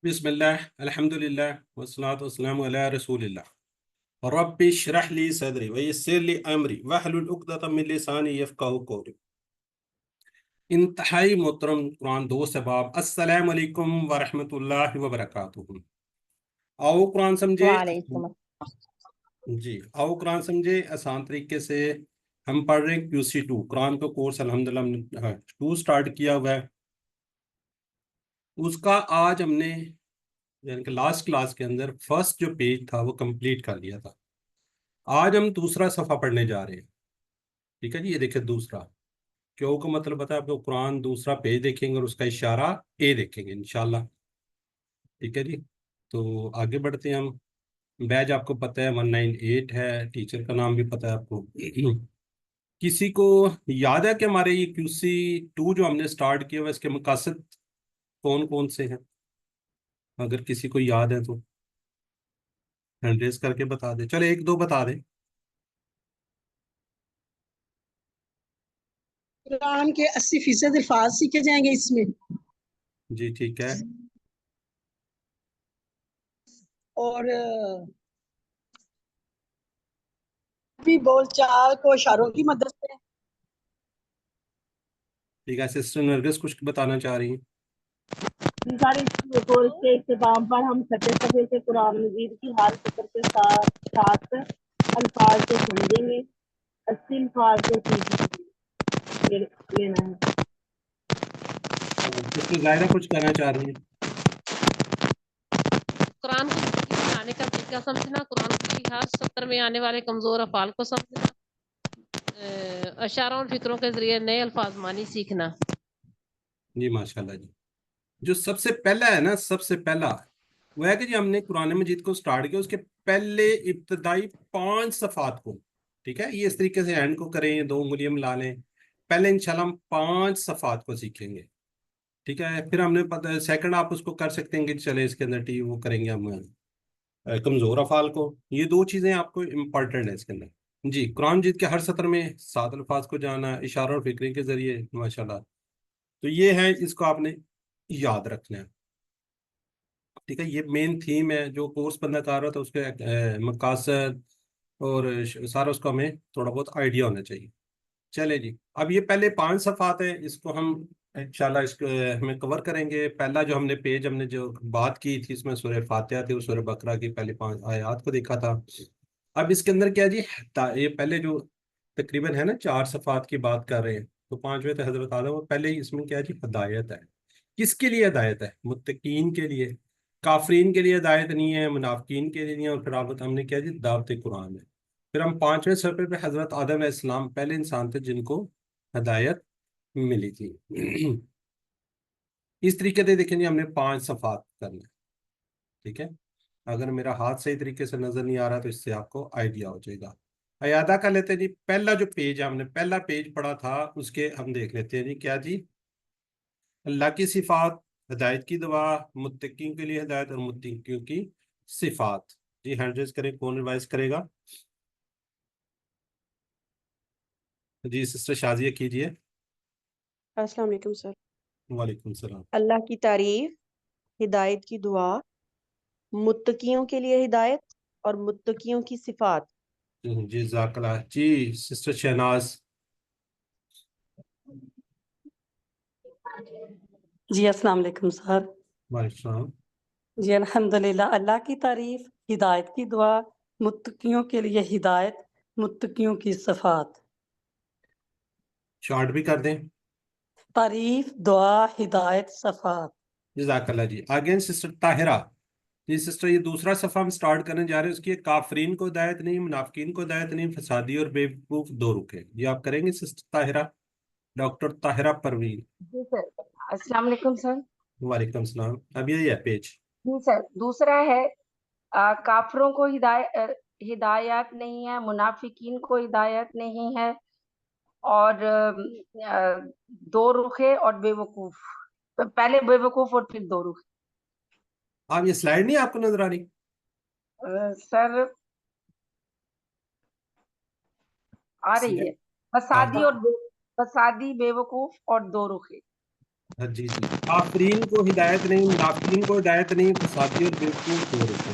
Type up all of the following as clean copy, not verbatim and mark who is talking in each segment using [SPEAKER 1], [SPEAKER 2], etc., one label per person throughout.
[SPEAKER 1] بسم الله الحمد لله والصلاة والسلام على رسول الله رب اشرح لي صدري ويسر لي أمري واحلل عقدة من لساني يفقهوا قولي. انتہائی محترم قرآن دوست احباب، السلام علیکم ورحمۃ اللہ وبرکاتہ۔ آؤ قرآن سمجھے
[SPEAKER 2] وعلیکم
[SPEAKER 1] جی آؤ قرآن سمجھے آسان طریقے سے۔ ہم پڑھ رہے ہیں QC2 قرآن کا کورس، الحمدللہ ہم نے 2 سٹارٹ کیا ہوا ہے۔ اس کا آج ہم نے یعنی کہ لاسٹ کلاس کے اندر فرسٹ جو پیج تھا وہ کمپلیٹ کر لیا تھا۔ آج ہم دوسرا صفحہ پڑھنے جا رہے ہیں، ٹھیک ہے جی۔ یہ دیکھیں دوسرا کیوں کا مطلب بتا ہے آپ کو، قرآن دوسرا پیج دیکھیں گے اور اس کا اشارہ اے دیکھیں گے انشاءاللہ، ٹھیک ہے جی۔ تو آگے بڑھتے ہیں ہم۔ بیج آپ کو پتہ ہے 198 ہے، ٹیچر کا نام بھی پتہ ہے آپ کو۔ کسی کو یاد ہے کہ ہمارے یہ QC2 جو ہم نے سٹارٹ کیا ہوا اس کے مقاصد کون کون سے ہیں؟ اگر کسی کو یاد ہے تو ہینڈ ریز کر کے بتا دیں، چلے 1 2 بتا دیں۔
[SPEAKER 3] قرآن کے 80% الفاظ سیکھے جائیں گے اس میں،
[SPEAKER 1] جی ٹھیک ہے۔
[SPEAKER 3] اور بھی بول چال کو اشاروں کی مدد سے
[SPEAKER 1] ٹھیک ہے، سسٹر نرگس کچھ بتانا چاہ رہی ہیں؟
[SPEAKER 2] سارے کورس کے اختتام پر ہم چھٹے صفحے سے قرآن مجید کی ہر سطر کے ساتھ الفاظ کو سمجھیں گے، 80 الفاظ کو سیکھ لینا ہے۔
[SPEAKER 1] سسٹر ظاہرہ کچھ کہنا چاہ رہی ہیں؟
[SPEAKER 4] قرآن کو زندگی میں لانے کا طریقہ سمجھنا، قرآن کی ہر سطر میں آنے والے کمزور افعال کو سمجھنا، اشاروں اور فکروں کے ذریعے نئے الفاظ معنی سیکھنا۔
[SPEAKER 1] جی ماشاءاللہ جی۔ جو سب سے پہلا ہے نا، سب سے پہلا وہ ہے کہ جی ہم نے قرآن مجید کو سٹارٹ کیا، اس کے پہلے ابتدائی 5 صفحات کو، ٹھیک ہے، یہ اس طریقے سے ہینڈ کو کریں، 2 انگلیاں ملا لیں۔ پہلے انشاءاللہ ہم 5 صفحات کو سیکھیں گے، ٹھیک ہے۔ پھر ہم نے پتہ سیکنڈ آپ اس کو کر سکتے ہیں کہ چلے اس کے اندر وہ کریں گے ہم کمزور افعال کو۔ یہ 2 چیزیں آپ کو امپورٹنٹ ہے اس کے اندر جی۔ قرآن مجید کے ہر سطر میں 7 الفاظ کو جانا اشاروں اور فکرے کے ذریعے، ماشاءاللہ۔ تو یہ ہے، اس کو آپ نے یاد رکھنا ہے، ٹھیک ہے۔ یہ مین تھیم ہے جو کورس بندہ کر رہا تھا، اس کے مقاصد اور سارا اس کو ہمیں تھوڑا بہت آئیڈیا ہونا چاہیے۔ چلے جی، اب یہ پہلے 5 صفحات ہیں، اس کو ہم انشاءاللہ اس کو ہمیں کور کریں گے۔ پہلا جو ہم نے پیج ہم نے جو بات کی تھی اس میں سورہ فاتحہ تھی اور سورہ بقرہ کی پہلی 5 آیات کو دیکھا تھا۔ اب اس کے اندر کیا جی، یہ پہلے جو تقریباً ہے نا 4 صفحات کی بات کر رہے ہیں، تو 5ویں تو حضرت آدم، وہ پہلے ہی اس میں کیا جی ہدایت ہے۔ کس کے لیے ہدایت ہے؟ متقین کے لیے، کافرین کے لیے ہدایت نہیں ہے، منافقین کے لیے نہیں ہے۔ اور پھر آپ ہم نے کیا جی دعوت قرآن ہے۔ پھر ہم 5ویں صفحے پہ حضرت آدم علیہ السلام پہلے انسان تھے جن کو ہدایت ملی تھی۔ اس طریقے سے دیکھیں جی ہم نے 5 صفحات کرنا ہے، ٹھیک ہے۔ اگر میرا ہاتھ صحیح طریقے سے نظر نہیں آ رہا تو اس سے آپ کو آئیڈیا ہو جائے گا۔ اعادہ کر لیتے ہیں جی، پہلا جو پیج ہم نے پہلا پیج پڑھا تھا اس کے ہم دیکھ لیتے ہیں جی، کیا جی، اللہ کی صفات، ہدایت کی دعا، متقین کے لیے ہدایت اور متقین کی صفات۔ جی ہینڈ ریز کریں، کون ریوائز کرے گا؟ جی سسٹر شازیہ کیجئے۔
[SPEAKER 5] السلام علیکم سر۔
[SPEAKER 1] وعلیکم السلام۔
[SPEAKER 5] اللہ کی تعریف، ہدایت کی دعا، متقیوں کے لیے ہدایت اور متقیوں کی صفات۔
[SPEAKER 1] جی جزاک اللہ۔ جی سسٹر شہناز۔
[SPEAKER 6] جی السلام علیکم سر۔
[SPEAKER 1] وعلیکم السلام۔
[SPEAKER 6] جی الحمدللہ، اللہ کی تعریف، ہدایت کی دعا، متقیوں کے لیے ہدایت، متقیوں کی صفات۔
[SPEAKER 1] شارٹ بھی کر دیں۔
[SPEAKER 6] تعریف، دعا، ہدایت، صفات۔
[SPEAKER 1] جزاک اللہ جی۔ آگے سسٹر طاہرہ۔ جی سسٹر، یہ دوسرا صفحہ ہم سٹارٹ کرنے جا رہے ہیں، اس کی کافرین کو ہدایت نہیں، منافقین کو ہدایت نہیں، فسادی اور بے وقوف 2 رکے۔ یہ آپ کریں گے سسٹر طاہرہ؟ ڈاکٹر طاہرہ پروین۔
[SPEAKER 2] جی سر، السلام علیکم سر۔
[SPEAKER 1] وعلیکم السلام۔ اب یہ ہے پیج۔
[SPEAKER 2] جی سر، دوسرا ہے کافروں کو ہدایت نہیں ہے، منافقین کو ہدایت نہیں ہے، اور 2 رخے اور بے وقوف۔ پہلے بے وقوف اور پھر 2 رخے۔
[SPEAKER 1] آپ یہ سلائیڈ نہیں آپ کو نظر آ رہی؟
[SPEAKER 2] سر آ رہی ہے، فسادی
[SPEAKER 1] آپ
[SPEAKER 2] اور فسادی، بے وقوف اور 2 رخے۔
[SPEAKER 1] جی جی، کافرین کو ہدایت نہیں، منافقین کو ہدایت نہیں، فسادی اور بیوقوف دو رکھے.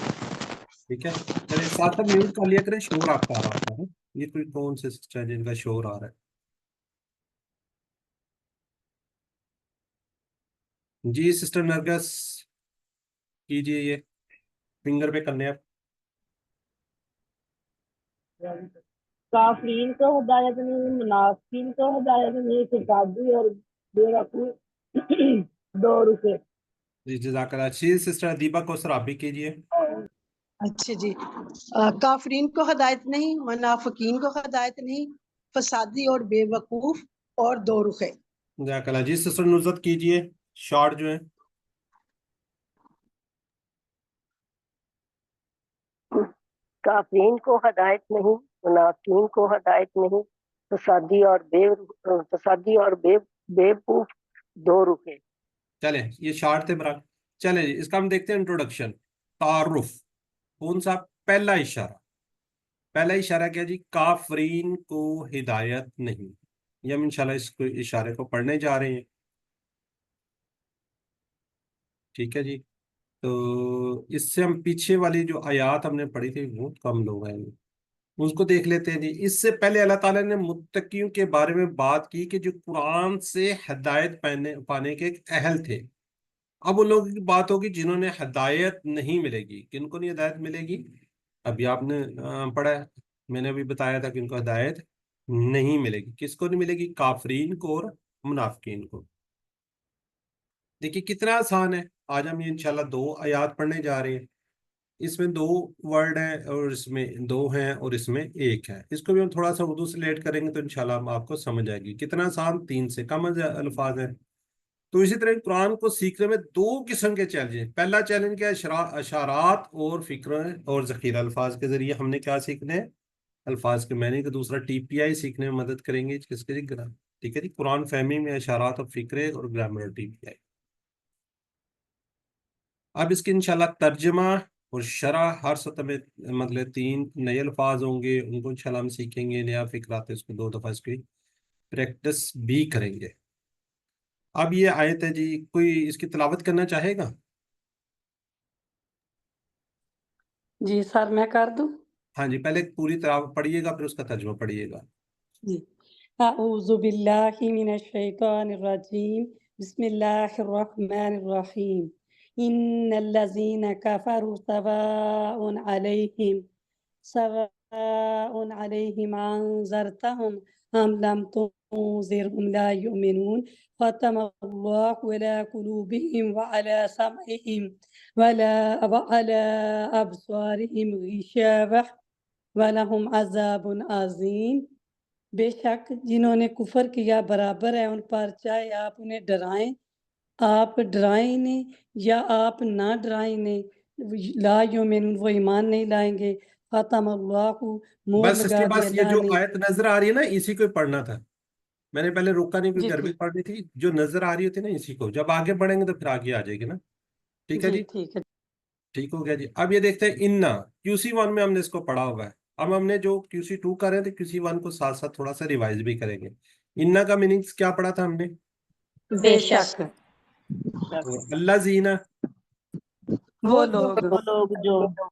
[SPEAKER 1] ٹھیک ہے، چلے ساتھ ساتھ میوٹ کر لیا کریں، شور آپ کا آ رہا ہوتا ہے. یہ کوئی کون سے سسٹر ہے جن کا شور آ رہا ہے؟ جی سسٹر نرگس کیجئے، یہ فنگر پہ کرنے آپ.
[SPEAKER 3] کافرین کو ہدایت نہیں، منافقین کو ہدایت نہیں، فسادی اور بے وقوف دو رخے.
[SPEAKER 1] جی جزاک اللہ. جی سسٹر ادیبہ کوثر آپ بھی کیجئے.
[SPEAKER 3] اچھا جی، کافرین کو ہدایت نہیں، منافقین کو ہدایت نہیں، فسادی اور بے وقوف اور دو رخے.
[SPEAKER 1] جزاک اللہ. جی سسٹر نصرت کیجئے، شارٹ جو ہے.
[SPEAKER 7] کافرین کو ہدایت نہیں، منافقین کو ہدایت نہیں، فسادی اور بے وقوف دو رخے.
[SPEAKER 1] چلیں یہ شارٹ تھے برا. چلیں جی اس کا ہم دیکھتے ہیں انٹروڈکشن. تعارف. کون سا؟ پہلا اشارہ. پہلا اشارہ کیا جی؟ کافرین کو ہدایت نہیں. یہ ہم انشاءاللہ اس کو اشارے کو پڑھنے جا رہے ہیں. ٹھیک ہے جی. تو اس سے ہم پیچھے والی جو آیات ہم نے پڑھی تھی بہت کم لوگ ہیں، اس کو دیکھ لیتے ہیں جی. اس سے پہلے اللہ تعالیٰ نے متقیوں کے بارے میں بات کی کہ جو قرآن سے ہدایت پانے کے ایک اہل تھے. اب ان لوگوں کی بات ہوگی جنہوں نے ہدایت نہیں ملے گی. کن کو نہیں ہدایت ملے گی؟ ابھی آپ نے پڑھا ہے، میں نے ابھی بتایا تھا کہ ان کو ہدایت نہیں ملے گی. کس کو نہیں ملے گی؟ کافرین کو اور منافقین کو. دیکھیے کتنا آسان ہے. آج ہم یہ انشاءاللہ 2 آیات پڑھنے جا رہے ہیں. اس میں 2 ورڈ ہیں اور اس میں 2 ہیں اور اس میں 1 ہے. اس کو بھی ہم تھوڑا سا اردو سے لیٹ کریں گے تو انشاءاللہ ہم آپ کو سمجھ آئے گی. کتنا آسان، 3 سے کم الفاظ ہیں. تو اسی طرح قرآن کو سیکھنے میں 2 قسم کے چیلنج ہیں. پہلا چیلنج کیا ہے؟ اشارات اور فکر اور ذخیرہ الفاظ کے ذریعے ہم نے کیا سیکھنے ہیں؟ الفاظ کے معنی کا. دوسرا ٹی پی آئی سیکھنے میں مدد کریں گے. کس کے جی؟ ٹھیک ہے جی، قرآن فہمی میں اشارات اور فکرے اور گرامر اور ٹی پی آئی. اب اس کی انشاءاللہ ترجمہ اور شرح ہر سطح میں، مطلب 3 نئے الفاظ ہوں گے، ان کو انشاءاللہ ہم سیکھیں گے. نیا فکرات ہے اس کو 2 دفعہ اس کی پریکٹس بھی کریں گے. اب یہ آیت ہے جی، کوئی اس کی تلاوت کرنا چاہے گا؟
[SPEAKER 6] جی سر میں کر دوں.
[SPEAKER 1] ہاں جی، پہلے پوری طرح پڑھیے گا پھر اس کا ترجمہ پڑھیے گا.
[SPEAKER 6] جی اعوذ باللہ من الشیطان الرجیم، بسم اللہ الرحمن الرحیم. ان الذین کفروا سواء علیہم انذرتهم ام لم تنذرهم لا یؤمنون ختم اللہ علی قلوبهم وعلی سمعهم وعلی ابصارهم غشاوہ ولہم عذاب عظیم. بے شک جنہوں نے کفر کیا برابر ہے ان پر، چاہے آپ انہیں ڈرائیں، آپ ڈرائیں نہیں یا آپ نہ ڈرائیں نہیں، لا یؤمنون وہ ایمان نہیں لائیں گے. ختم اللہ مور
[SPEAKER 1] بس
[SPEAKER 6] لگا
[SPEAKER 1] سسٹر،
[SPEAKER 6] دی
[SPEAKER 1] بس یہ
[SPEAKER 6] اللہ
[SPEAKER 1] جو
[SPEAKER 6] نے.
[SPEAKER 1] آیت نظر آ رہی ہے نا اسی کو پڑھنا تھا. میں نے پہلے روکا نہیں، کوئی
[SPEAKER 6] جی
[SPEAKER 1] گھر میں
[SPEAKER 6] ٹھیک،
[SPEAKER 1] پڑھنی تھی. جو نظر آ رہی ہوتی ہے نا اسی کو، جب آگے بڑھیں گے تو پھر آگے آ جائے گی نا. ٹھیک ہے
[SPEAKER 6] جی
[SPEAKER 1] جی،
[SPEAKER 6] ٹھیک ہے.
[SPEAKER 1] ٹھیک ہو گیا جی. اب یہ دیکھتے ہیں انا QC1 میں ہم نے اس کو پڑھا ہوا ہے. اب ہم نے جو QC2 کر رہے ہیں تو QC1 کو ساتھ ساتھ تھوڑا سا ریوائز بھی کریں گے. انا کا میننگز کیا پڑھا تھا ہم نے؟
[SPEAKER 6] بے شک
[SPEAKER 1] اللہ زینہ،
[SPEAKER 6] وہ لوگ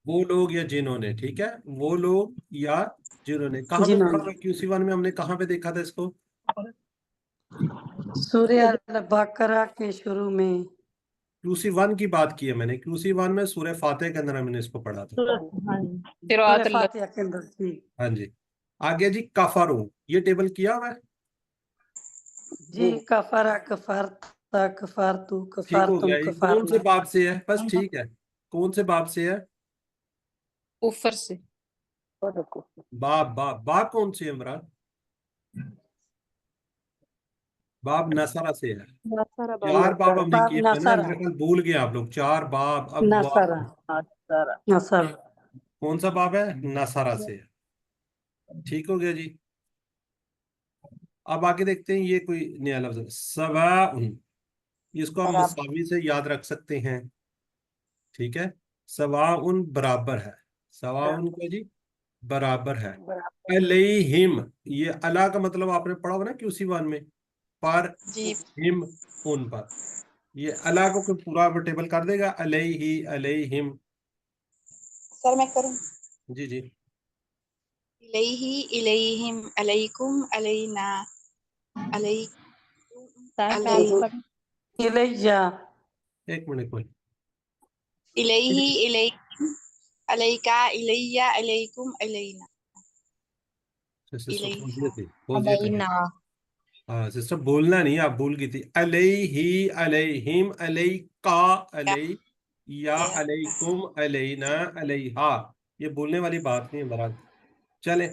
[SPEAKER 1] وہ لوگ یا جنہوں نے. ٹھیک ہے، وہ لوگ یا جنہوں نے. کہاں پہ
[SPEAKER 6] جنہوں
[SPEAKER 1] پڑھا
[SPEAKER 6] نے.
[SPEAKER 1] ہوا ہے QC1 میں؟ ہم نے کہاں پہ دیکھا تھا اس کو؟
[SPEAKER 6] سورہ البقرہ کے شروع میں.
[SPEAKER 1] QC1 کی بات کی ہے میں نے. QC1 میں سورہ فاتح کے اندر ہم نے اس کو پڑھا تھا.
[SPEAKER 6] سورہ فاتحہ کے اندر تھی.
[SPEAKER 1] ہاں جی. آگے جی کفرو، یہ ٹیبل کیا ہوا ہے؟
[SPEAKER 6] جی کفرہ کفرتا کفرتو
[SPEAKER 1] ٹھیک ہو
[SPEAKER 6] کفرتم
[SPEAKER 1] گیا. یہ کون سے
[SPEAKER 6] کفرنا.
[SPEAKER 1] باب سے ہے؟ بس ٹھیک ہے، کون سے باب سے ہے؟
[SPEAKER 4] کفر سے.
[SPEAKER 1] باب کون سی ہے عمران؟ باب نصرہ سے ہے. 4 باب ہم نے
[SPEAKER 6] باب
[SPEAKER 1] کیے ہوئے نا،
[SPEAKER 6] نصرہ،
[SPEAKER 1] میرے خیال بھول گئے آپ لوگ. 4 باب. اب
[SPEAKER 6] نصرہ، نصرہ.
[SPEAKER 1] کون سا باب ہے؟ نصرہ سے ہے. ٹھیک ہو گیا جی. اب آگے دیکھتے ہیں، یہ کوئی نیا لفظ ہے سواء. اس کو ہم مساوی سے یاد رکھ سکتے ہیں. ٹھیک ہے، سواء برابر ہے. سواء کیا جی؟ برابر ہے. علیہم، یہ اللہ کا مطلب آپ نے پڑھا ہوا نا QC1 میں. پر,
[SPEAKER 8] جی
[SPEAKER 1] ہم ان پر. یہ اللہ کو کوئی پورا ٹیبل کر دے گا, علیہ علیہم.
[SPEAKER 8] سر میں کروں.
[SPEAKER 1] جی جی
[SPEAKER 8] الیہ الیہم علیکم علینا علی علیہ
[SPEAKER 6] الیہ
[SPEAKER 1] ایک منٹ کوئی
[SPEAKER 8] الیہ الیہم علیکا الیہ علیکم علینا
[SPEAKER 1] سسٹر
[SPEAKER 8] الیہ
[SPEAKER 1] بول دیے تھے. ہاں سسٹر بولنا نہیں, آپ بھول گئی تھی. علیہ علیہم علیکا علیہ یا علیکم علینا علیہا, یہ بولنے والی بات نہیں ہے برات. چلیں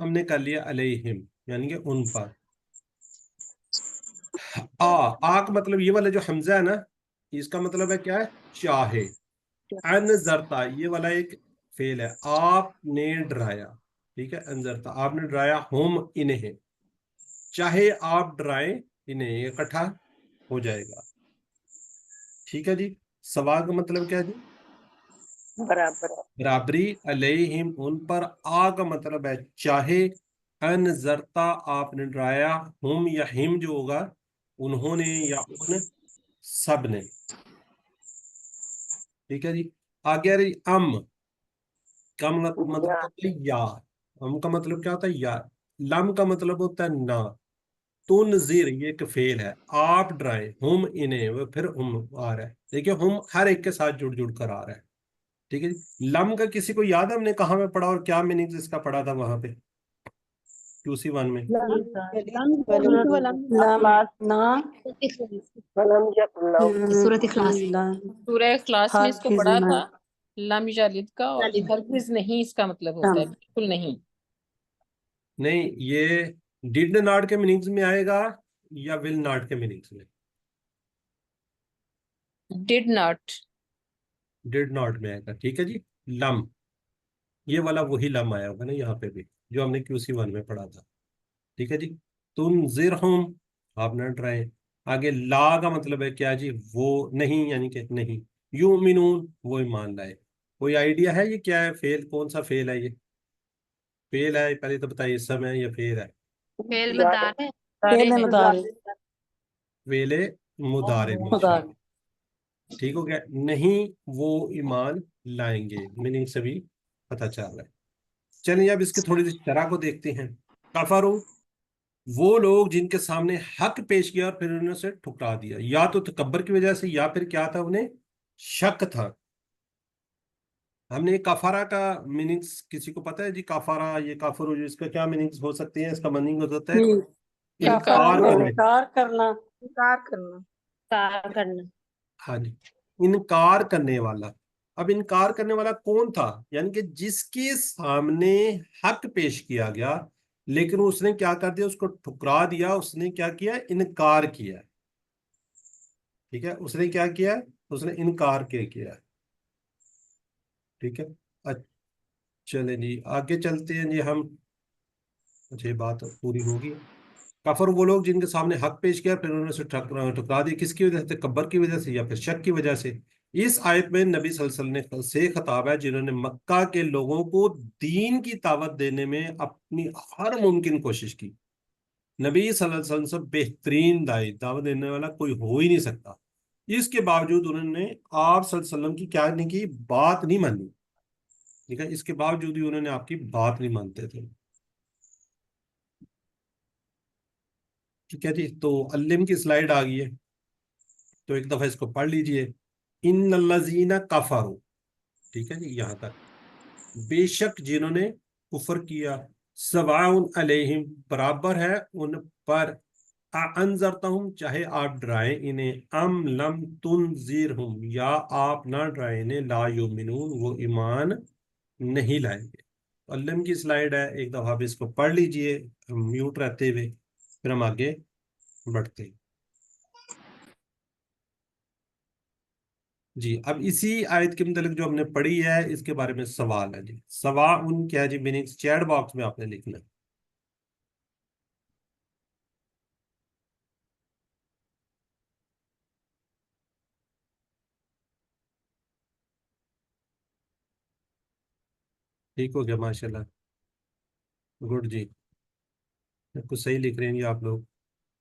[SPEAKER 1] ہم نے کر لیا علیہم یعنی کہ ان پر. آ کا مطلب یہ والا جو حمزہ ہے نا, اس کا مطلب ہے کیا ہے, چاہے. انذرتا یہ والا ایک فعل ہے, آپ نے ڈرایا. ٹھیک ہے, انذرتا آپ نے ڈرایا, ہم انہیں, چاہے آپ ڈرائیں انہیں, یہ اکٹھا ہو جائے گا. ٹھیک ہے جی. سوا کا مطلب کیا ہے جی,
[SPEAKER 7] برابر.
[SPEAKER 1] برابری. علیہم ان پر. آ کا مطلب ہے چاہے. انذرتا آپ نے ڈرایا, ہم یا ہم جو ہوگا انہوں نے یا ان سب نے. ٹھیک ہے جی. آگے رہی ام کا مطلب ہوتا ہے یا. ام کا مطلب کیا ہوتا ہے, یا. لم کا مطلب ہوتا ہے نہ. تنذیر یہ ایک فعل ہے, آپ ڈرائیں, ہم انہیں, وہ پھر ہم آ رہا ہے. دیکھیں ہم ہر ایک کے ساتھ جڑ جڑ کر آ رہا ہے. ٹھیک ہے جی. لم کا کسی کو یاد ہے ہم نے کہاں میں پڑھا اور کیا میننگ اس کا پڑھا تھا وہاں پہ QC1 میں؟
[SPEAKER 4] سورہ اخلاص میں اس کو پڑھا تھا, لم یلد کا, اور ہرگز نہیں اس کا مطلب ہوتا ہے, بالکل نہیں.
[SPEAKER 1] نہیں, یہ ڈیڈ ناٹ کے میننگز میں آئے گا یا ول ناٹ کے میننگز میں؟
[SPEAKER 4] Did not.
[SPEAKER 1] ڈیڈ ناٹ میں آئے گا. ٹھیک ہے جی. لم یہ والا وہی لم آیا ہوگا نا یہاں پہ بھی, جو ہم نے QC1 میں پڑھا تھا. ٹھیک ہے جی. تنذرہم آپ نہ ڈرائیں. آگے لا کا مطلب ہے کیا جی, وہ نہیں یعنی کہ نہیں. یؤمنون وہ ایمان لائے. کوئی آئیڈیا ہے یہ کیا ہے فعل, کون سا فعل ہے یہ؟ فعل ہے پہلے تو بتائیے, اسم ہے یا فعل ہے؟
[SPEAKER 4] فعل مضارع ہے.
[SPEAKER 1] فعل مضارع. ماشاءاللہ. ٹھیک ہو گیا. نہیں وہ ایمان لائیں گے, میننگ سے بھی پتہ چل رہا ہے. چلیے اب اس کی تھوڑی سی شرح کو دیکھتے ہیں. کفروا وہ لوگ جن کے سامنے حق پیش کیا اور پھر انہوں نے اسے ٹھکرا دیا, یا تو تکبر کی وجہ سے یا پھر کیا تھا, انہیں شک تھا. ہم نے کفارہ کا میننگز کسی کو پتہ ہے جی؟ کفارہ یہ کافر جو اس کا کیا میننگز ہو سکتے ہیں؟ اس کا میننگ ہو سکتا ہے انکار کرنے.
[SPEAKER 6] انکار کرنا.
[SPEAKER 2] انکار کرنا.
[SPEAKER 5] کرنا.
[SPEAKER 1] ہاں جی, انکار کرنے والا. اب انکار کرنے والا کون تھا, یعنی کہ جس کے سامنے حق پیش کیا گیا لیکن اس نے کیا کر دیا, اس کو ٹھکرا دیا. اس نے کیا کیا, انکار کیا. ٹھیک ہے, اس نے کیا کیا, اس نے انکار کیا. ٹھیک ہے. چلیں جی آگے چلتے ہیں جی ہم. اچھا یہ بات پوری ہوگی. کفر وہ لوگ جن کے سامنے حق پیش کیا پھر انہوں نے اسے ٹھکرا دیا. کس کی وجہ سے؟ تکبر کی وجہ سے یا پھر شک کی وجہ سے. اس آیت میں نبی صلی اللہ علیہ وسلم سے خطاب ہے جنہوں نے مکہ کے لوگوں کو دین کی دعوت دینے میں اپنی ہر ممکن کوشش کی. نبی صلی اللہ علیہ وسلم سے بہترین دعوت دینے والا کوئی ہو ہی نہیں سکتا. اس کے باوجود انہوں نے آپ صلی اللہ علیہ وسلم کی کیا نہیں کی, بات نہیں مانی. ٹھیک ہے, اس کے باوجود ہی انہوں نے آپ کی بات نہیں مانتے تھے. ٹھیک ہے جی. تو علم کی سلائیڈ آ گئی ہے, تو ایک دفعہ اس کو پڑھ لیجئے. ان الذین کفروا. ٹھیک ہے جی یہاں تک. بے شک جنہوں نے کفر کیا, سواء علیہم برابر ہے ان پر, انذرتہم چاہے آپ ڈرائیں انہیں, ام لم تنذرہم یا آپ نہ ڈرائیں انہیں, لا یؤمنون وہ ایمان نہیں لائیں گے. علم کی سلائیڈ ہے, ایک دفعہ آپ اس کو پڑھ لیجئے میوٹ رہتے ہوئے, پھر ہم آگے بڑھتے ہیں. جی اب اسی آیت کے متعلق جو ہم نے پڑھی ہے اس کے بارے میں سوال ہے جی. سواء کیا جی میننگز چیٹ باکس میں آپ نے لکھنا ہے. ٹھیک ہو گیا ماشاءاللہ, گڈ جی. کچھ صحیح لکھ رہے ہیں جی آپ لوگ.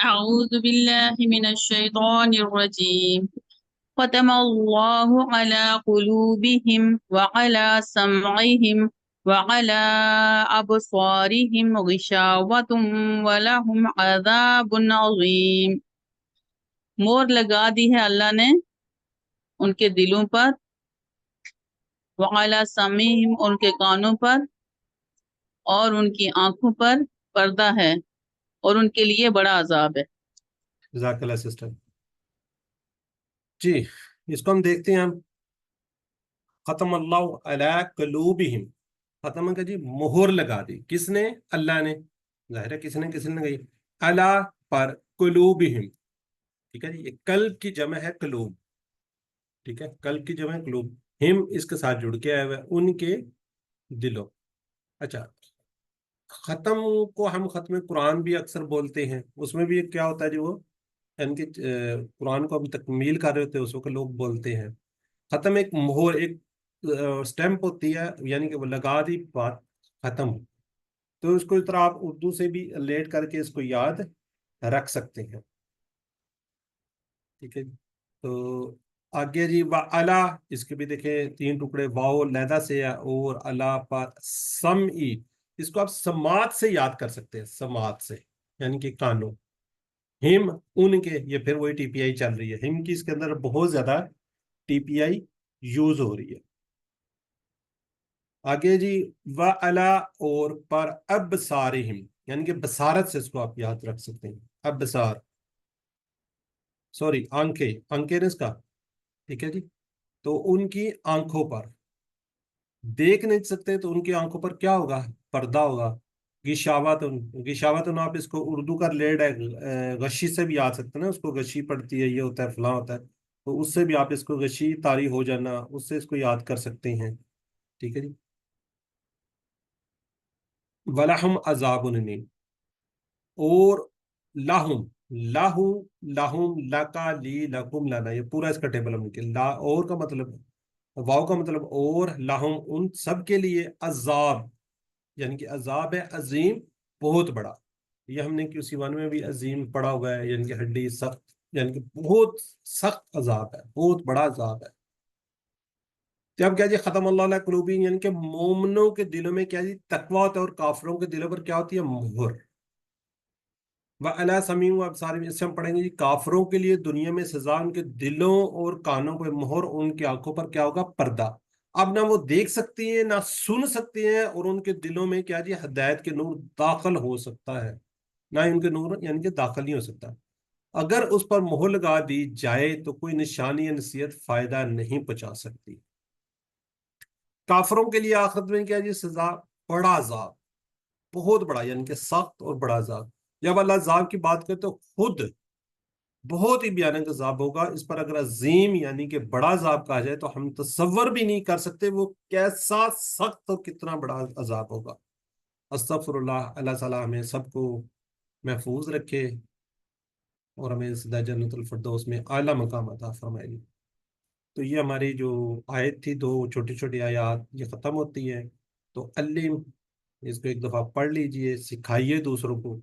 [SPEAKER 8] أعوذ بالله من الشيطان الرجيم ختم الله على قلوبهم وعلى سمعهم وعلى أبصارهم غشاوة ولهم عذاب عظيم. مور لگا دی ہے اللہ نے ان کے دلوں پر، وعلى سمعهم ان کے کانوں پر، اور ان کی آنکھوں پر پردہ ہے، اور ان کے لیے بڑا عذاب ہے.
[SPEAKER 1] جزاک اللہ سسٹر. جی اس کو ہم دیکھتے ہیں. ہم ختم اللہ علی قلوبہم، ختم کا جی مہر لگا دی. کس نے؟ اللہ نے. ظاہر ہے کس نے لگائی؟ علی پر، قلوبہم. ٹھیک ہے جی، یہ قلب کی جمع ہے قلوب. ٹھیک ہے، قلب کی جمع ہے قلوب. ہم اس کے ساتھ جڑ کے آئے ہوئے ان کے دلوں. اچھا، ختم کو ہم ختم قرآن بھی اکثر بولتے ہیں. اس میں بھی کیا ہوتا ہے جی، وہ یعنی کہ قرآن کو ہم تکمیل کر رہے ہوتے ہیں اس وقت لوگ بولتے ہیں. ختم ایک مہر، ایک سٹیمپ ہوتی ہے، یعنی کہ وہ لگا دی بات ختم. تو اس کو اس طرح آپ اردو سے بھی لیٹ کر کے اس کو یاد رکھ سکتے ہیں. ٹھیک ہے جی. تو آگے جی وَعَلَا، اس کے بھی دیکھیں 3 ٹکڑے، واو لیدا سے ہے، اور اللہ پر سمعی، اس کو آپ سماعت سے یاد کر سکتے ہیں، سماعت سے یعنی کہ کانوں. ہم ان کے، یہ پھر وہی ٹی پی آئی چل رہی ہے. ہم کی اس کے اندر بہت زیادہ ٹی پی آئی یوز ہو رہی ہے. آگے جی وَعَلَا، اور پر ابصارہم، یعنی کہ بصارت سے اس کو آپ یاد رکھ سکتے ہیں. ابصار، سوری آنکھیں، آنکھیں نے اس کا. ٹھیک ہے جی. تو ان کی آنکھوں پر دیکھ نہیں سکتے تو ان کی آنکھوں پر کیا ہوگا؟ پردہ ہوگا. گشاوتن، گشاوتن آپ اس کو اردو کا لیڈ ہے، غشی سے بھی آ سکتے ہیں نا، اس کو غشی پڑتی ہے، یہ ہوتا ہے فلاں ہوتا ہے، تو اس سے بھی آپ اس کو غشی طاری ہو جانا، اس سے اس کو یاد کر سکتے ہیں. ٹھیک ہے جی. وَلَحُمْ عَذَابٌ أَلِيمٌ، اور لاہم، لاہو، لاہم، لکا، لی، لکم، لنا، یہ پورا اس کا ٹیبل ہم لکھیں. لا اور کا مطلب، واو کا مطلب اور، لاہم ان سب کے لیے، عذاب یعنی کہ عذاب ہے عظیم، بہت بڑا. یہ ہم نے کسی وان میں بھی عظیم پڑھا ہوا ہے، یعنی کہ ہڈی سخت، یعنی کہ بہت سخت عذاب ہے، بہت بڑا عذاب ہے. جب کیا جی ختم اللہ علیہ قلوبہم، یعنی کہ مومنوں کے دلوں میں کیا جی تقویٰ ہوتا ہے، اور کافروں کے دلوں پر کیا ہوتی ہے؟ مہر. وَعَلَىٰ سَمْعِهِمْ وَأَبْصَارِهِمْ، اس سے ہم پڑھیں گے جی کافروں کے لیے دنیا میں سزا ان کے دلوں اور کانوں پہ مہر، ان کی آنکھوں پر کیا ہوگا؟ پردہ. اب نہ وہ دیکھ سکتی ہیں نہ سن سکتے ہیں، اور ان کے دلوں میں کیا جی ہدایت کے نور داخل ہو سکتا ہے، نہ ہی ان کے نور یعنی کہ داخل نہیں ہو سکتا. اگر اس پر مہر لگا دی جائے تو کوئی نشانی یا نصیحت فائدہ نہیں پہنچا سکتی. کافروں کے لیے آخرت میں کیا جی سزا؟ بڑا عذاب، بہت بڑا، یعنی کہ سخت اور بڑا عذاب. جب اللہ عذاب کی بات کرے تو خود بہت ہی بھیانک عذاب ہوگا. اس پر اگر عظیم یعنی کہ بڑا عذاب کہا جائے تو ہم تصور بھی نہیں کر سکتے وہ کیسا سخت اور کتنا بڑا عذاب ہوگا. استغفر اللہ. اللہ تعالیٰ ہمیں سب کو محفوظ رکھے اور ہمیں سیدھا جنت الفردوس میں اعلیٰ مقام عطا فرمائے. تو یہ ہماری جو آیت تھی، 2 چھوٹی چھوٹی آیات، یہ ختم ہوتی ہے. تو علم، اس کو ایک دفعہ پڑھ لیجئے، سکھائیے دوسروں کو.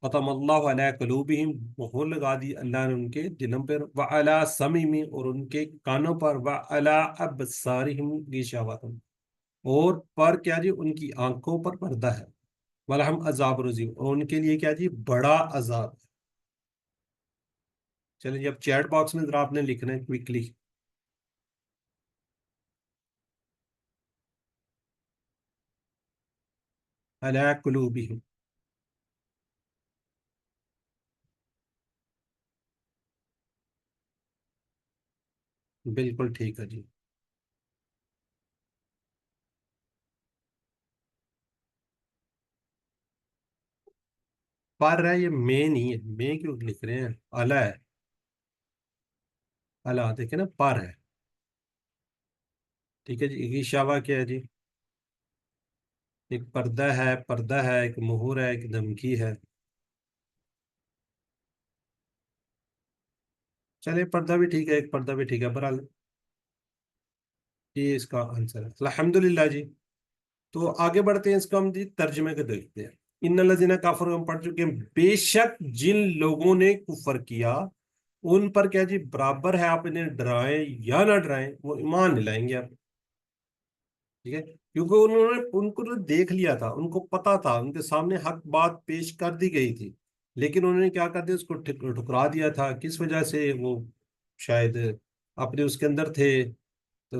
[SPEAKER 1] ختم اللہ علی قلوبہم، مہر لگا دی اللہ نے ان کے دلوں پر، وعلی سمعہم، اور ان کے کانوں پر، وعلی ابصارہم غشاوۃ، اور پر کیا جی ان کی آنکھوں پر پردہ ہے. وَلَهُمْ عَذَابٌ عَظِيمٌ، اور ان کے لیے کیا جی بڑا عذاب ہے. چلیں جی اب چیٹ باکس میں ذرا آپ نے لکھنا ہے کوئکلی. علی قلوبہم. بالکل ٹھیک ہے جی. پر ہے، یہ میں نہیں ہے، میں کیوں لکھ رہے ہیں، الا ہے، الا دیکھیں نا، پر ہے. ٹھیک ہے جی. غشاوہ کیا ہے جی؟ ایک پردہ ہے، ایک مہور ہے، ایک دھمکی ہے. چلے پردہ بھی ٹھیک ہے، ایک پردہ بھی ٹھیک ہے. برحال یہ اس کا آنسر ہے. الحمدللہ جی. تو آگے بڑھتے ہیں، اس کو ہم جی ترجمے کو دیکھتے ہیں. ان الذین کفروا، ہم پڑھ چکے ہیں. بے شک جن لوگوں نے کفر کیا ان پر کیا جی برابر ہے، آپ انہیں ڈرائیں یا نہ ڈرائیں وہ ایمان نہیں لائیں گے آپ. ٹھیک ہے، کیونکہ انہوں نے ان کو دیکھ لیا تھا، ان کو پتا تھا، ان کے سامنے حق بات پیش کر دی گئی تھی، لیکن انہوں نے کیا کر دیا، اس کو ٹھکرا دیا تھا. کس وجہ سے؟ وہ شاید اپنے اس کے اندر تھے، تو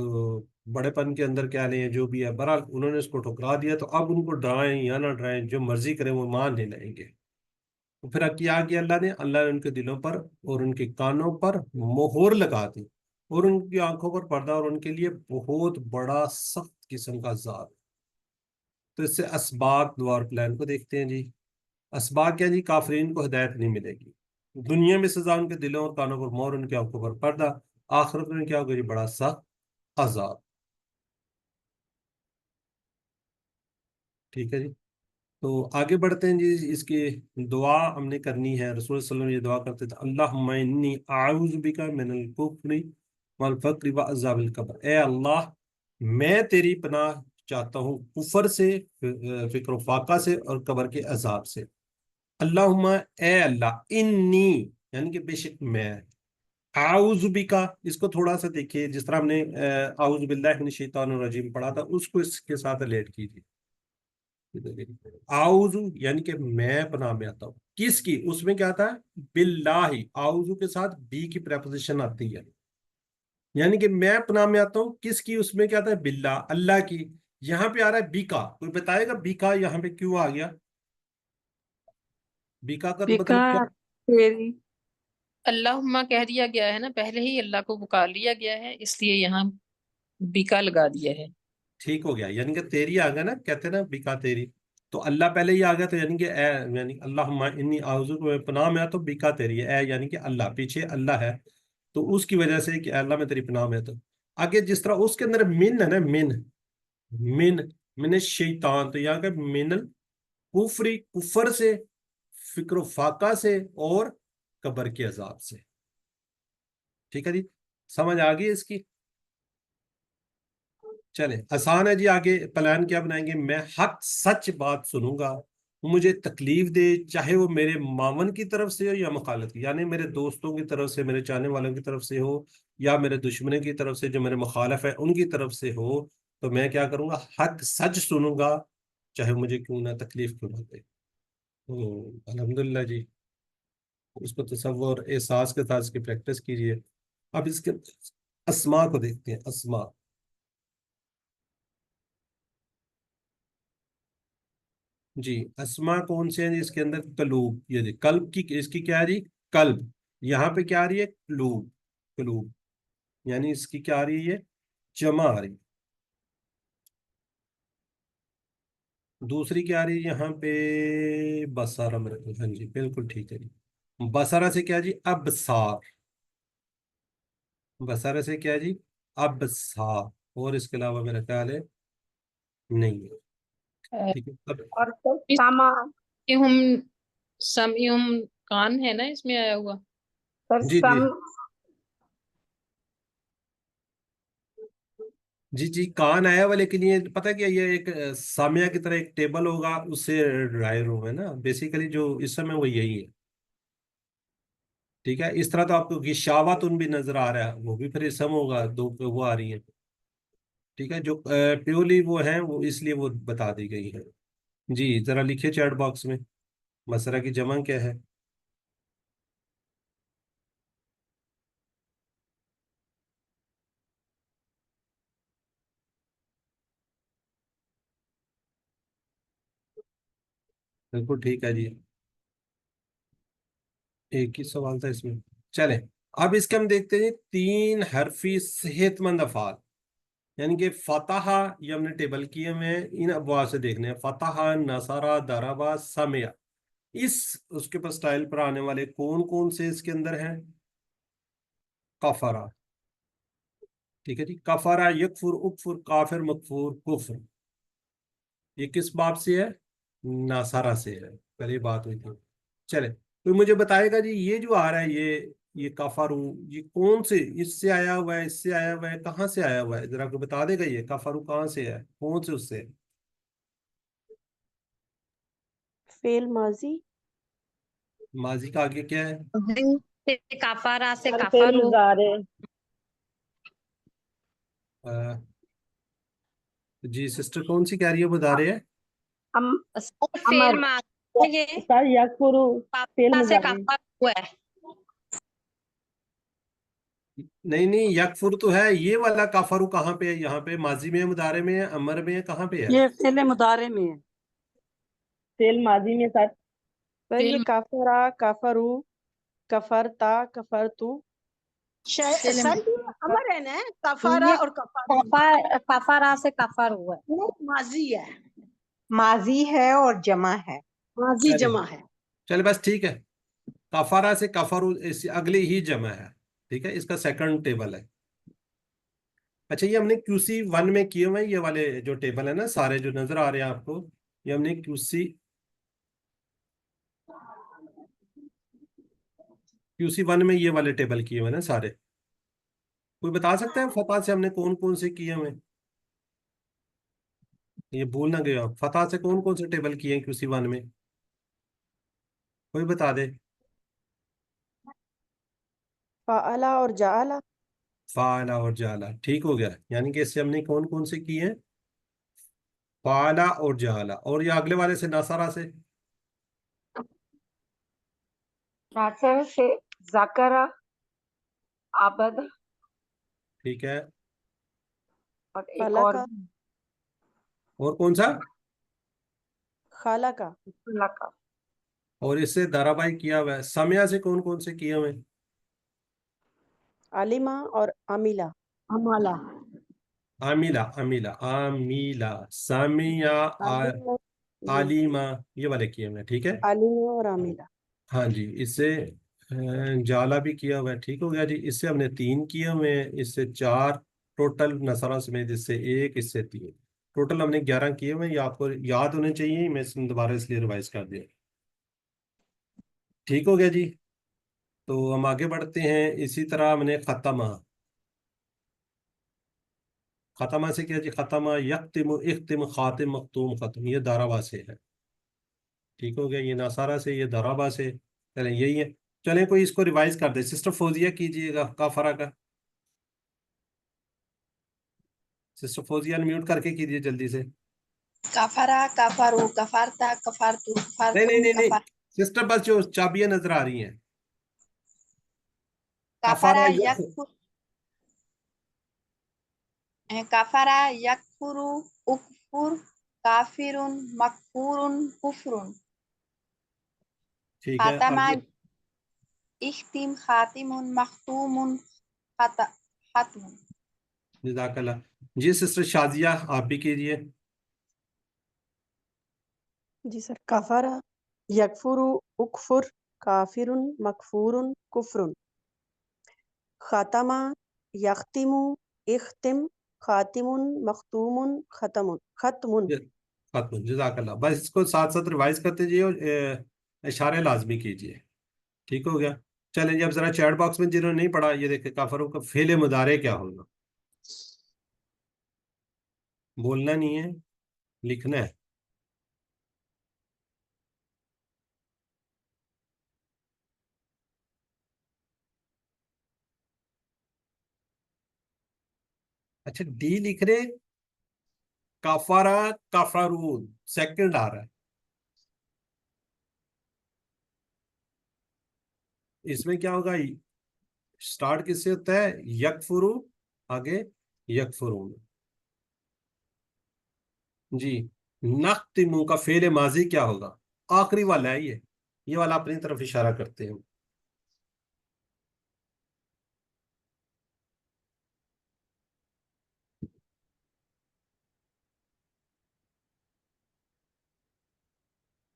[SPEAKER 1] بڑے پن کے اندر کیا لیں جو بھی ہے. بہرحال انہوں نے اس کو ٹھکرا دیا، تو اب ان کو ڈرائیں یا نہ ڈرائیں، جو مرضی کریں وہ مان نہیں لیں گے. تو پھر کیا کیا اللہ نے ان کے دلوں پر اور ان کے کانوں پر مہر لگا دی، اور ان کی آنکھوں پر پردہ، اور ان کے لیے بہت بڑا سخت قسم کا عذاب. تو اس سے اسباق دوار پلان کو دیکھتے ہیں جی. اسباق کیا جی؟ کافرین کو ہدایت نہیں ملے گی. دنیا میں سزا ان کے دلوں اور کانوں پر مہر، ان کی آنکھوں پر پردہ. آخرت میں کیا ہوگا جی؟ بڑا سخت عذاب. ٹھیک ہے جی. تو آگے بڑھتے ہیں جی. اس کی دعا ہم نے کرنی ہے. رسول صلی اللہ علیہ وسلم یہ دعا کرتے تھے، اللہم انی اعوذ بک من الکفر والفقر وعذاب القبر. اے اللہ میں تیری پناہ چاہتا ہوں کفر سے، فقر و فاقہ سے، اور قبر کے عذاب سے. اللہم اے اللہ، انی یعنی کہ بے شک میں، اعوذ بکا، اس کو تھوڑا سا دیکھیے، جس طرح ہم نے اعوذ باللہ من الشیطان الرجیم پڑھا تھا، اس کو اس کے ساتھ ریلیٹ کیجیے. اعوذ یعنی کہ میں پناہ میں آتا ہوں. کس کی؟ اس میں کیا تھا؟ باللہ. اعوذ کے ساتھ بی کی پریپوزیشن آتی ہے، یعنی کہ میں پناہ میں آتا ہوں. کس کی؟ اس میں کیا تھا؟ باللہ، اللہ کی. یہاں پہ آ رہا ہے بیکا. کوئی بتائے گا بیکا یہاں پہ کیوں آ گیا؟ بیکا کا مطلب کیا؟
[SPEAKER 6] تیری
[SPEAKER 4] اللہم کہہ دیا گیا ہے نا، پہلے ہی اللہ کو پکار لیا گیا ہے، اس لیے یہاں بیکا لگا دیا ہے.
[SPEAKER 1] ٹھیک ہو گیا، یعنی کہ تیری آ گیا نا، کہتے ہیں نا بیکا تیری. تو اللہ پہلے ہی آ گیا، تو یعنی کہ اے، یعنی اللہم انی اعوذ پناہ میں آتا ہوں بیکا تیری. اے یعنی کہ اللہ، پیچھے اللہ ہے، تو اس کی وجہ سے کہ اللہ میں تیری پناہ میں آتا ہوں. آگے جس طرح اس کے اندر من ہے نا، من من الشیطان، تو یہاں کہ من الکفری، کفر سے، فکر و فاقہ سے، اور قبر کے عذاب سے. ٹھیک ہے جی، سمجھ آ گئی اس کی؟ چلے آسان ہے جی. آگے پلان کیا بنائیں گے؟ میں حق سچ بات سنوں گا، مجھے تکلیف دے، چاہے وہ میرے معاون کی طرف سے ہو یا مخالف کی، یعنی میرے دوستوں کی طرف سے، میرے چاہنے والوں کی طرف سے ہو، یا میرے دشمنوں کی طرف سے جو میرے مخالف ہے ان کی طرف سے ہو. تو میں کیا کروں گا؟ حق سچ سنوں گا، چاہے مجھے کیوں نہ تکلیف کیوں نہ دے. الحمدللہ جی. اس کو تصور احساس کے ساتھ اس کی پریکٹس کیجیے. اب اس کے اسما کو دیکھتے ہیں. اسما جی، اسما کون سے ہیں جی؟ اس کے اندر قلوب، یہ جی قلب کی، اس کی کیا ہے جی؟ قلب. یہاں پہ کیا آ رہی ہے؟ قلوب. قلوب یعنی اس کی کیا آ رہی ہے؟ جمع آ رہی ہے. دوسری کیا آ رہی ہے یہاں پہ؟ بصارہ. میرے کو ہاں جی بالکل ٹھیک ہے جی. بصارہ سے کیا جی؟ ابصار. بصارہ سے کیا جی؟ ابصار. اور اس کے علاوہ میرا خیال ہے نہیں ہے. ٹھیک ہے. اب
[SPEAKER 2] اور پھر ساما،
[SPEAKER 4] ہم سمیہم کان ہے نا اس میں آیا ہوا.
[SPEAKER 2] پھر
[SPEAKER 1] جی جی جی جی کان آیا ہوا، لیکن یہ پتہ کیا، یہ ایک سامیہ کی طرح ایک ٹیبل ہوگا، اس سے ڈرائر ہوگا نا بیسیکلی، جو اس میں وہ یہی ہے. ٹھیک ہے. اس طرح تو آپ کو غشاوتن بھی نظر آ رہا ہے، وہ بھی پھر اسم ہوگا، دو وہ آ رہی ہیں. ٹھیک ہے. جو پیورلی وہ ہیں وہ اس لیے وہ بتا دی گئی ہے. جی ذرا لکھیے چیٹ باکس میں مسئلہ کی جمع کیا ہے. بالکل ٹھیک ہے جی. ایک ہی سوال تھا اس میں. چلے اب اس کے ہم دیکھتے ہیں 3 حرفی صحت مند افعال، یعنی کہ فتح، یہ ہم نے ٹیبل کیے ہوئے ہیں، ان ابواب سے دیکھنے ہیں. فتح، نصرہ، ضربہ، سمع. اس کے پاس اسٹائل پر آنے والے کون کون سے اس کے اندر ہیں؟ کفرا، ٹھیک ہے جی، کفرا، یکفر، اکفر، کافر، مکفور، کفر، یہ کس باب سے ہے؟ ناصارہ سے ہے، پہلے بات ہوئی تھی۔ چلے کوئی مجھے بتائے گا جی یہ جو آ رہا ہے یہ کفرو، یہ کون سے، اس سے آیا ہوا ہے، اس سے آیا ہوا ہے، کہاں سے آیا ہوا ہے؟ ذرا کو بتا دے گا یہ کفرو کہاں سے ہے، کون سے اس سے؟
[SPEAKER 5] فعل ماضی،
[SPEAKER 1] ماضی کا آگے کیا ہے؟
[SPEAKER 2] کفارا سے
[SPEAKER 7] اور فعل
[SPEAKER 2] کفرو،
[SPEAKER 7] مضارع،
[SPEAKER 1] آ، جی سسٹر کون سی کہہ رہی ہے، بتا رہے ہیں؟
[SPEAKER 2] فعل ماضی ہے، یہ
[SPEAKER 7] سر یکفرو فعل
[SPEAKER 2] کفارا سے
[SPEAKER 7] مضارع،
[SPEAKER 2] کفر ہوا ہے۔
[SPEAKER 1] نہیں نہیں، یکفر تو ہے، یہ والا کفرو کہاں پہ ہے؟ یہاں پہ ماضی میں ہے، مضارع میں ہے، امر میں ہے، کہاں پہ ہے؟
[SPEAKER 6] یہ فعل مضارع میں ہے۔
[SPEAKER 7] فعل ماضی میں سر،
[SPEAKER 5] سر یہ کافرا، کافرو، کفرتا، کفرتو،
[SPEAKER 3] سر یہ امر ہے نا، کفارا
[SPEAKER 2] یہ
[SPEAKER 3] اور کفارو
[SPEAKER 2] کفارا سے کفر ہوا ہے،
[SPEAKER 3] وہ ماضی ہے،
[SPEAKER 9] ماضی ہے اور جمع ہے۔
[SPEAKER 3] ماضی
[SPEAKER 1] چلے
[SPEAKER 3] جمع ہے۔
[SPEAKER 1] چلے بس ٹھیک ہے، کفارا سے کفرو اس اگلی ہی جمع ہے، ٹھیک ہے، اس کا سیکنڈ ٹیبل ہے۔ اچھا یہ ہم نے کیو سی 1 میں کیے ہوئے ہیں، یہ والے جو ٹیبل ہے نا سارے جو نظر آ رہے ہیں آپ کو، یہ ہم نے کیو سی 1 میں یہ والے ٹیبل کیے ہوئے ہیں نا سارے۔ کوئی بتا سکتا ہے فتح سے ہم نے کون کون سے کیے ہوئے ہیں؟ یہ بھول نہ گئے آپ، فتح سے کون کون سے ٹیبل کیے ہیں کیو سی 1 میں؟ کوئی بتا دے۔
[SPEAKER 5] فعلا اور جعلا،
[SPEAKER 1] فعلا اور جعلا، ٹھیک ہو گیا، یعنی کہ اس سے ہم نے کون کون سے کیے ہیں؟ فعلا اور جعلا، اور یہ اگلے والے سے ناصرہ سے؟
[SPEAKER 2] ناصر سے ذکرہ، عبد،
[SPEAKER 1] ٹھیک ہے،
[SPEAKER 2] اور ایک اور
[SPEAKER 5] خلقا،
[SPEAKER 1] اور کون سا؟
[SPEAKER 5] خالقا،
[SPEAKER 2] لقب۔
[SPEAKER 1] اور اس سے دارابائی کیا ہوا ہے۔ سمیہ سے کون کون سے کیے ہوئے ہیں؟
[SPEAKER 5] علیما اور عاملہ،
[SPEAKER 3] ہمالا
[SPEAKER 1] عاملہ، عاملہ، عاملہ، سمیہ،
[SPEAKER 5] علیما، جی
[SPEAKER 1] علیمہ، یہ والے کیے ہوئے ہیں، ٹھیک ہے۔
[SPEAKER 5] علیما اور عاملہ،
[SPEAKER 1] ہاں جی، اس سے جالا بھی کیا ہوا ہے، ٹھیک ہو گیا جی۔ اس سے ہم نے 3 کیے ہوئے ہیں، اس سے 4 ٹوٹل نصارہ سمیت، اس سے 1، اس سے 3، ٹوٹل ہم نے 11 کیے ہوئے ہیں۔ یہ آپ کو یاد ہونے چاہیے، میں اس نے دوبارہ اس لیے ریوائز کر دیا، ٹھیک ہو گیا جی۔ تو ہم آگے بڑھتے ہیں، اسی طرح ہم نے ختمہ، ختمہ سے کیا جی؟ ختمہ، یختم، اختم، خاتم، مختوم، ختم، یہ دارابا سے ہے، ٹھیک ہو گیا، یہ ناصارہ سے، یہ دارابا سے، چلیں یہی ہے۔ چلیں کوئی اس کو ریوائز کر دے، سسٹر فوزیہ کیجئے گا کافرہ کا، سسٹر فوزیہ میوٹ کر کے کیجئے جلدی سے۔
[SPEAKER 10] کفرا، کفرو، کفرتا، کفرتو،
[SPEAKER 1] نہیں نہیں
[SPEAKER 10] کفرتم،
[SPEAKER 1] نہیں نہیں،
[SPEAKER 10] کفر،
[SPEAKER 1] سسٹر بس جو چابیاں نظر آ رہی ہیں،
[SPEAKER 10] کفرا
[SPEAKER 1] کفارہ
[SPEAKER 10] یکفر، کفرا یکفرو، اکفر، کافرن، مکفورن، کفرن،
[SPEAKER 1] ٹھیک ہے
[SPEAKER 10] خاتمہ،
[SPEAKER 1] آگے۔
[SPEAKER 10] اختم، خاتم، مختوم، ختم۔
[SPEAKER 1] جزاک اللہ جی۔ سسٹر شازیہ آپ بھی کیجئے۔
[SPEAKER 5] جی سر، کفرا، یکفرو، اکفر، کافر، مکفور، کفر، ختمہ، یختم، اختم، خاتم، مختوم، ختم، ختم۔
[SPEAKER 1] ختم، جزاک اللہ، بس اس کو ساتھ ساتھ ریوائز کرتے جائیے اور اشارے لازمی کیجئے، ٹھیک ہو گیا۔ چلیں جی اب ذرا چیٹ باکس میں جنہوں نے نہیں پڑھا یہ دیکھیں، کافروں کا فعل مضارع کیا ہوگا؟ بولنا نہیں ہے، لکھنا ہے۔ اچھا ڈی لکھ رہے، کافارا، کافارون، سیکنڈ آ رہا ہے، اس میں کیا ہوگا؟ سٹارٹ کس سے ہوتا ہے؟ یکفرو، آگے یکفرون، جی۔ نختمو کا فعل ماضی کیا ہوگا؟ آخری والا ہے یہ والا اپنی طرف اشارہ کرتے ہیں۔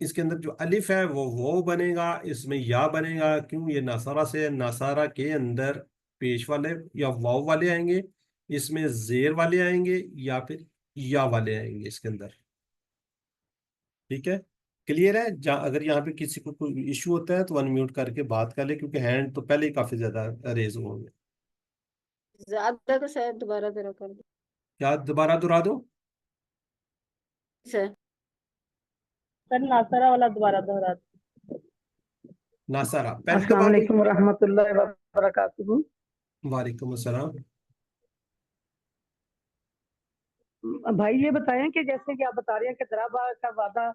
[SPEAKER 1] اس کے اندر جو الف ہے وہ بنے گا، اس میں یا بنے گا، کیوں؟ یہ ناصرہ سے ہے، ناصرہ کے اندر پیش والے یا واو والے آئیں گے، اس میں زیر والے آئیں گے، یا پھر یا والے آئیں گے اس کے اندر. ٹھیک ہے، کلیئر ہے؟ اگر یہاں پہ کسی کو کوئی ایشو ہوتا ہے تو انمیوٹ کر کے بات کر لے، کیونکہ ہینڈ تو پہلے ہی کافی زیادہ ریز ہوں گے.
[SPEAKER 4] زیادہ تو شاید دوبارہ ذرا کر دو
[SPEAKER 1] کیا دوبارہ دہرا دو؟
[SPEAKER 4] سر.
[SPEAKER 8] سر ناصرہ والا دوبارہ دہرا دو.
[SPEAKER 1] ناصرہ پہلی
[SPEAKER 11] السلام
[SPEAKER 1] دفعہ.
[SPEAKER 11] علیکم ورحمۃ اللہ وبرکاتہ.
[SPEAKER 1] وعلیکم السلام.
[SPEAKER 11] بھائی یہ بتائیں کہ جیسے کہ آپ بتا رہے ہیں کہ ضربہ کا وعدہ،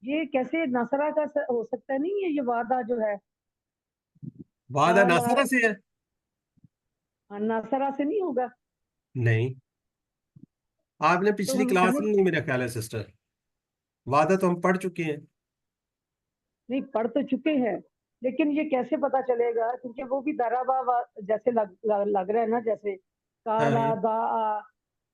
[SPEAKER 11] یہ کیسے ناصرہ کا ہو سکتا ہے؟ نہیں ہے یہ وعدہ جو ہے
[SPEAKER 1] وعدہ ناصرہ سے ہے؟
[SPEAKER 11] ناصرہ سے نہیں ہوگا.
[SPEAKER 1] نہیں، آپ نے پچھلی کلاس میں نہیں، میرا خیال ہے سسٹر، وعدہ تو ہم پڑھ چکے ہیں.
[SPEAKER 11] نہیں پڑھ تو چکے ہیں، لیکن یہ کیسے پتا چلے گا؟ کیونکہ وہ بھی ضربہ جیسے لگ رہا ہے نا، جیسے کالا دا،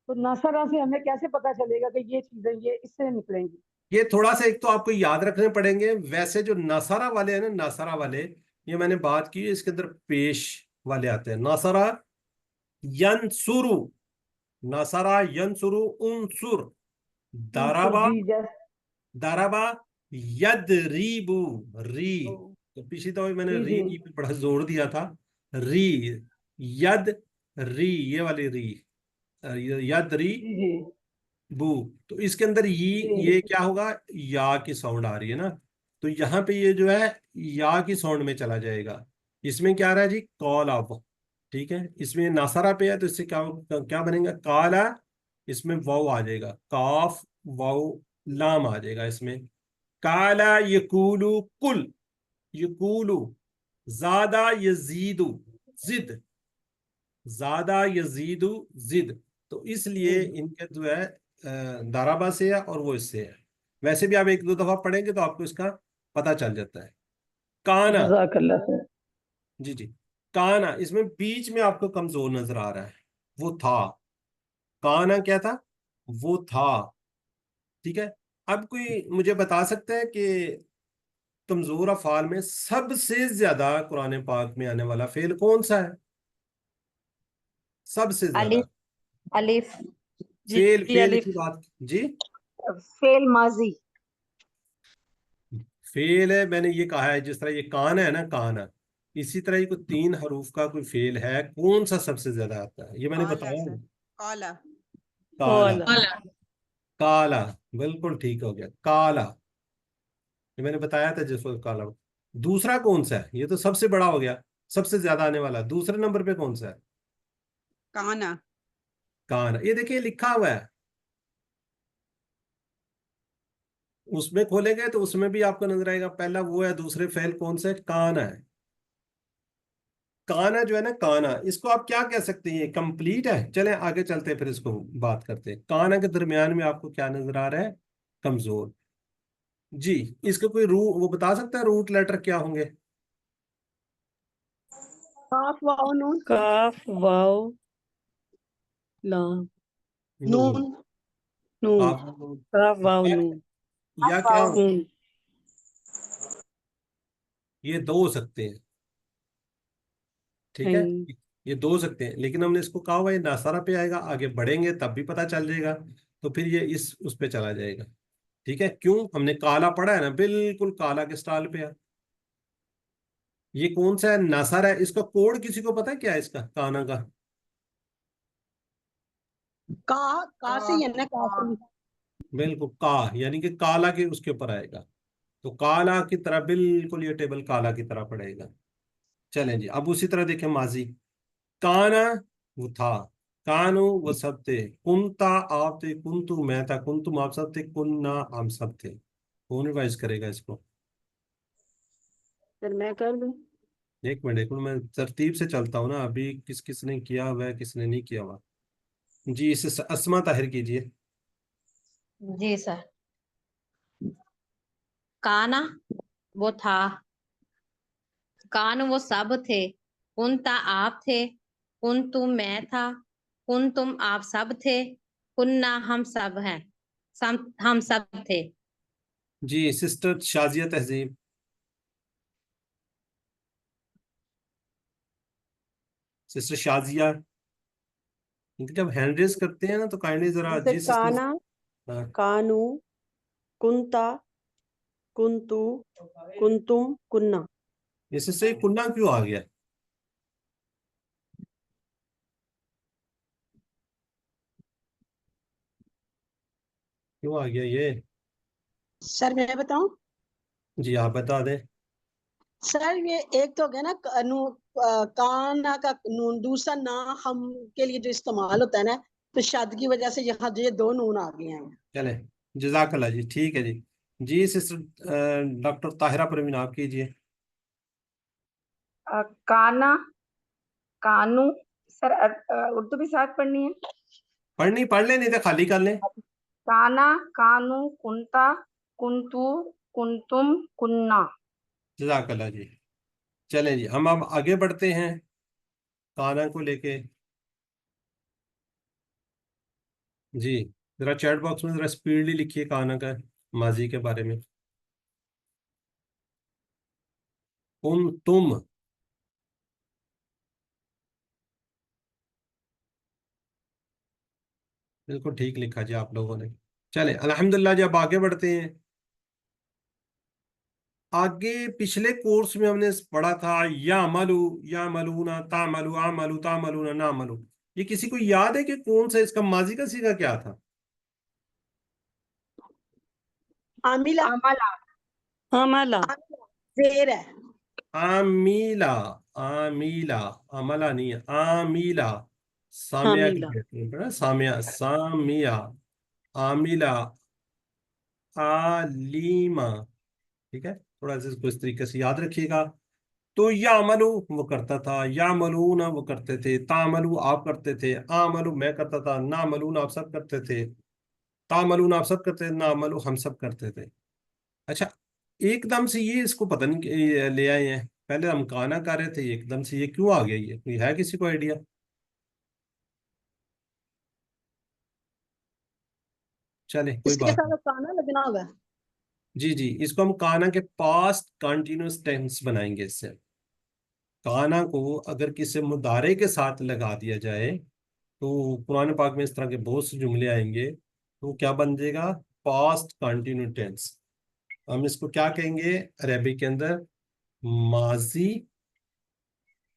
[SPEAKER 11] تو ناصرہ سے ہمیں کیسے پتا چلے گا کہ یہ چیزیں یہ اس سے نکلیں گی؟
[SPEAKER 1] یہ تھوڑا سا ایک تو آپ کو یاد رکھنے پڑیں گے. ویسے جو ناصرہ والے ہیں نا، ناصرہ والے، یہ میں نے بات کی، اس کے اندر پیش والے آتے ہیں. ناصرہ ینصرو، ناصرہ ینصرو، انصر، دارابا، دارابا یدریبو، ری. تو پچھلی دفعہ میں نے ری پہ بڑا زور دیا تھا. ری، ید، ری، یہ والی ری، ید ری بو. تو اس کے اندر یہ کیا ہوگا؟ یا کی ساؤنڈ آ رہی ہے نا، تو یہاں پہ یہ جو ہے یا کی ساؤنڈ میں چلا جائے گا. اس میں کیا آ رہا ہے جی؟ کال آف. ٹھیک ہے، اس میں ناصرہ پہ ہے تو اس سے کیا بنے گا؟ کالا، اس میں واو آ جائے گا، کاف واو لام آ جائے گا اس میں. کالا یقولو کل، یقولو، زادہ یزیدو، زد، زادہ یزیدو، زد. تو اس لیے ان کے جو ہے دارابا سے ہے اور وہ اس سے ہے. ویسے بھی آپ ایک دو دفعہ پڑھیں گے تو آپ کو اس کا پتہ چل جاتا ہے. کانا،
[SPEAKER 11] جزاک اللہ خیر.
[SPEAKER 1] جی جی، کانا، اس میں بیچ میں آپ کو کمزور نظر آ رہا ہے، وہ تھا. کانا کیا تھا؟ وہ تھا. ٹھیک ہے، اب کوئی مجھے بتا سکتا ہے کہ کمزور افعال میں سب سے زیادہ قرآن پاک میں آنے والا فعل کون سا ہے؟ سب سے زیادہ
[SPEAKER 2] الف.
[SPEAKER 1] فعل کی بات. جی،
[SPEAKER 9] فعل ماضی.
[SPEAKER 1] فعل ہے، میں نے یہ کہا ہے جس طرح یہ کان ہے نا، کانا، اسی طرح یہ کوئی 3 حروف کا کوئی فعل ہے، کون سا سب سے زیادہ آتا ہے؟ یہ میں نے بتایا.
[SPEAKER 9] کالا.
[SPEAKER 1] کالا، کالا، بالکل ٹھیک ہو گیا، کالا. یہ میں نے بتایا تھا جس وقت کالا. دوسرا کون سا ہے؟ یہ تو سب سے بڑا ہو گیا، سب سے زیادہ آنے والا. دوسرے نمبر پہ کون سا ہے؟
[SPEAKER 9] کانا.
[SPEAKER 1] کانا. یہ دیکھیں لکھا ہوا ہے، اس میں کھولیں گے تو اس میں بھی آپ کو نظر آئے گا. پہلا وہ ہے، دوسرے فعل کون سا ہے؟ کانا ہے. کانا جو ہے نا، کانا، اس کو آپ کیا کہہ سکتے ہیں؟ کمپلیٹ ہے. چلیں آگے چلتے ہیں، پھر اس کو بات کرتے ہیں. کانا کے درمیان میں آپ کو کیا نظر آ رہا ہے؟ کمزور. جی، اس کا کوئی وہ بتا سکتا ہے روٹ لیٹر کیا ہوں گے؟
[SPEAKER 3] کاف واو نون.
[SPEAKER 6] کاف واو لام
[SPEAKER 3] نون.
[SPEAKER 6] نون. کاف واو نون.
[SPEAKER 1] یا کیا ہوں؟
[SPEAKER 6] نون.
[SPEAKER 1] یہ 2 ہو سکتے ہیں. ٹھیک ہے، یہ 2 ہو سکتے ہیں، لیکن ہم نے اس کو کہا ہوا یہ ناصرہ پہ آئے گا. آگے بڑھیں گے تب بھی پتہ چل جائے گا، تو پھر یہ اس پہ چلا جائے گا. ٹھیک ہے، کیوں؟ ہم نے کالا پڑھا ہے نا، بالکل کالا کے سٹائل پہ ہے. یہ کون سا ہے؟ ناصرہ ہے. اس کا کوڈ کسی کو پتا ہے کیا ہے اس کا؟ کانا کا
[SPEAKER 3] کا سے ہی ہے نا، کا سے.
[SPEAKER 1] بالکل کا، یعنی کہ کالا کے اس کے اوپر آئے گا. تو کالا کی طرح بالکل یہ ٹیبل کالا کی طرح پڑے گا. چلیں جی، اب اسی طرح دیکھیں ماضی. کانا وہ تھا، کانو وہ سب تھے، کنتا آپ تھے، کنتو میں تھا، کنتم آپ سب تھے، کننا ہم سب تھے. کون ریوائز کرے گا اس کو؟
[SPEAKER 4] سر میں کر دوں.
[SPEAKER 1] ایک منٹ میں ترتیب سے چلتا ہوں نا، ابھی کس کس نے کیا ہوا ہے، کس نے نہیں کیا ہوا. جی، اسے اسما طاہر کیجئے.
[SPEAKER 2] جی سر. کانا وہ تھا، کان وہ سب تھے، کنتا آپ تھے، کنتم میں تھا، کنتم آپ سب تھے، کننا ہم سب ہیں، ہم سب تھے.
[SPEAKER 1] جی سسٹر شازیہ تہذیب. سسٹر شازیہ جب ہینڈ ریز کرتے ہیں نا تو کائنڈلی ذرا
[SPEAKER 5] جیسے
[SPEAKER 1] جی سسٹر.
[SPEAKER 5] کانا،
[SPEAKER 1] ہاں
[SPEAKER 5] کانو، کنتا، کنتو، کنتم، کننا.
[SPEAKER 1] یہ سسٹر کننا کیوں آ گیا؟ کیوں آ گیا یہ؟
[SPEAKER 3] سر میں بتاؤں
[SPEAKER 1] جی آپ بتا دیں.
[SPEAKER 3] سر، یہ ایک تو ہے نا کانا کا نون، دوسرا نا ہم کے لیے جو استعمال ہوتا ہے نا، تو شاد کی وجہ سے یہاں یہ دو نون آ گئے ہیں.
[SPEAKER 1] چلے جزاک اللہ جی، ٹھیک ہے جی. جی سسٹر ڈاکٹر طاہرہ پروین آپ کیجیے.
[SPEAKER 2] کانا، کانو. سر اردو بھی ساتھ پڑھنی ہے؟
[SPEAKER 1] پڑھ لیں نہیں تو خالی کر لیں.
[SPEAKER 2] کانا، کانو، کنتا، کنتو، کنتم، کننا.
[SPEAKER 1] جزاک اللہ جی. چلیں جی ہم اب آگے بڑھتے ہیں کانا کو لے کے. جی ذرا چیٹ باکس میں ذرا اسپیڈلی لکھیے کانا کا ماضی کے بارے میں. تم بالکل ٹھیک لکھا جی آپ لوگوں نے. چلیں الحمدللہ جی اب آگے بڑھتے ہیں. آگے پچھلے کورس میں ہم نے پڑھا تھا یا ملو، یا ملونا، تا ملو، آ ملو، تا ملونا، نا ملو. یہ کسی کو یاد ہے کہ کون سا اس کا ماضی کا صیغہ کیا تھا؟
[SPEAKER 3] عاملہ،
[SPEAKER 2] عملا.
[SPEAKER 6] عملا.
[SPEAKER 3] زیر ہے.
[SPEAKER 1] آمیلا، آمیلا، عملہ نہیں ہے، آمیلا. سامیہ کی
[SPEAKER 6] حاملہ.
[SPEAKER 1] کہتے ہیں سامیہ، سامیہ، عاملہ، علیمہ. ٹھیک ہے تھوڑا سا اس کو اس طریقے سے یاد رکھیے گا. تو یعملو وہ کرتا تھا، یعملون وہ کرتے تھے، تعملو آپ کرتے تھے، آملو میں کرتا تھا، نعملون آپ سب کرتے تھے، تعملون آپ سب کرتے تھے، نعملو ہم سب کرتے تھے. اچھا ایک دم سے یہ اس کو پتہ نہیں کہ لے آئے ہیں. پہلے ہم کانا کر رہے تھے، ایک دم سے یہ کیوں آ گیا؟ یہ کوئی ہے کسی کو آئیڈیا؟ چلے کوئی
[SPEAKER 3] اس کے
[SPEAKER 1] بات نہیں.
[SPEAKER 3] ساتھ کانا لگنا ہوگا.
[SPEAKER 1] جی جی اس کو ہم کانا کے پاسٹ کنٹینیوس ٹینس بنائیں گے. اس سے کانا کو اگر کسی مضارع کے ساتھ لگا دیا جائے تو قرآن پاک میں اس طرح کے بہت سے جملے آئیں گے. تو کیا بن جائے گا؟ Past continue tennis. ہم اس کو کیا کہیں گے عربی کے اندر؟ ماضی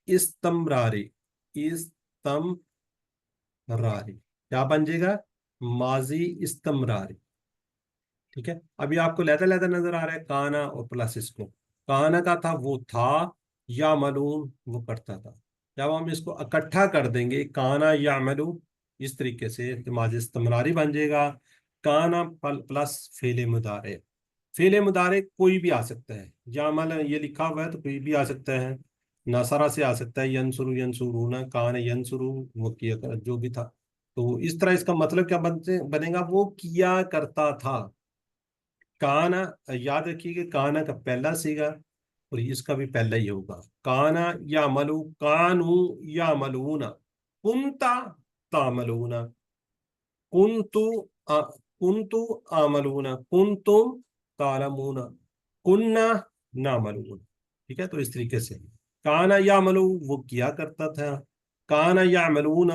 [SPEAKER 1] استمراری. استمراری کیا بن جائے گا؟ ماضی استمراری. ٹھیک ہے ابھی آپ کو لیتا لیتا نظر آ رہا ہے کانا اور پلس اس کو. کانا کا تھا وہ تھا، یا ملون وہ کرتا تھا. جب ہم اس کو اکٹھا کر دیں گے کانا یا ملو اس طریقے سے ماضی استمراری بن جائے گا. کانا پلس فعل مضارع. فعل مضارع کوئی بھی آ سکتا ہے، یا مل یہ لکھا ہوا ہے تو کوئی بھی آ سکتا ہے. نصرہ سے آ سکتا ہے، ینصرو ینصرون، کان ینصرو وہ کیا جو بھی تھا. تو اس طرح اس کا مطلب کیا بنے گا؟ وہ کیا کرتا تھا. کانا یاد رکھیے کہ کانا کا پہلا صیغہ اور اس کا بھی پہلا ہی ہوگا. کانا یا ملو، کانو یا ملونا، کنتا تعملون، کنتو کنتو عاملون، کنتم تعلمون، کننا نعملون. ٹھیک ہے تو اس طریقے سے کانا یا ملو وہ کیا کرتا تھا، کانا یا ملون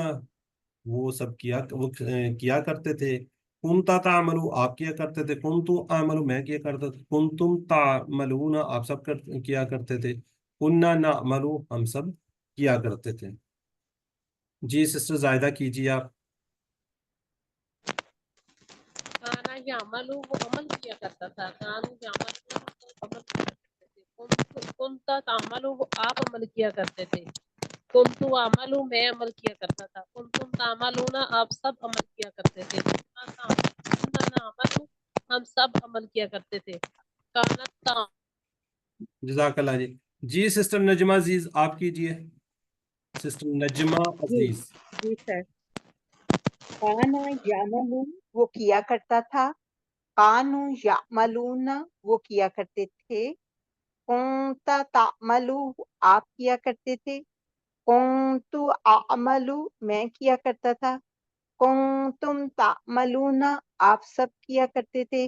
[SPEAKER 1] وہ سب کیا کرتے تھے، کنتا تعملو آپ کیا کرتے تھے، کنتو عاملو میں کیا کرتا تھا، کنتم تعملون آپ سب کیا کرتے تھے، کننا نعملو ہم سب کیا کرتے تھے. جی سسٹر زائدہ کیجیے آپ.
[SPEAKER 4] کانا یعملو وہ عمل کیا کرتا تھا، کانو یعملون وہ عمل کیا کرتے تھے، کنتا تعملو وہ آپ عمل کیا کرتے تھے، کنتو عملو میں عمل کیا کرتا تھا، کنتم تعملون آپ سب عمل کیا کرتے تھے، کننا نعملو ہم سب عمل کیا کرتے تھے. کانت
[SPEAKER 1] جزاک اللہ جی. جی سسٹر نجمہ عزیز آپ کیجیے. سسٹر نجمہ
[SPEAKER 9] جی
[SPEAKER 1] عزیز.
[SPEAKER 9] جی سر. کانا یعملون وہ کیا کرتا تھا، کانو یعملون وہ کیا کرتے تھے، کنتا تعملو آپ کیا کرتے تھے، کنتو اعملو میں کیا کرتا تھا، کنتم تعملون آپ سب کیا کرتے تھے،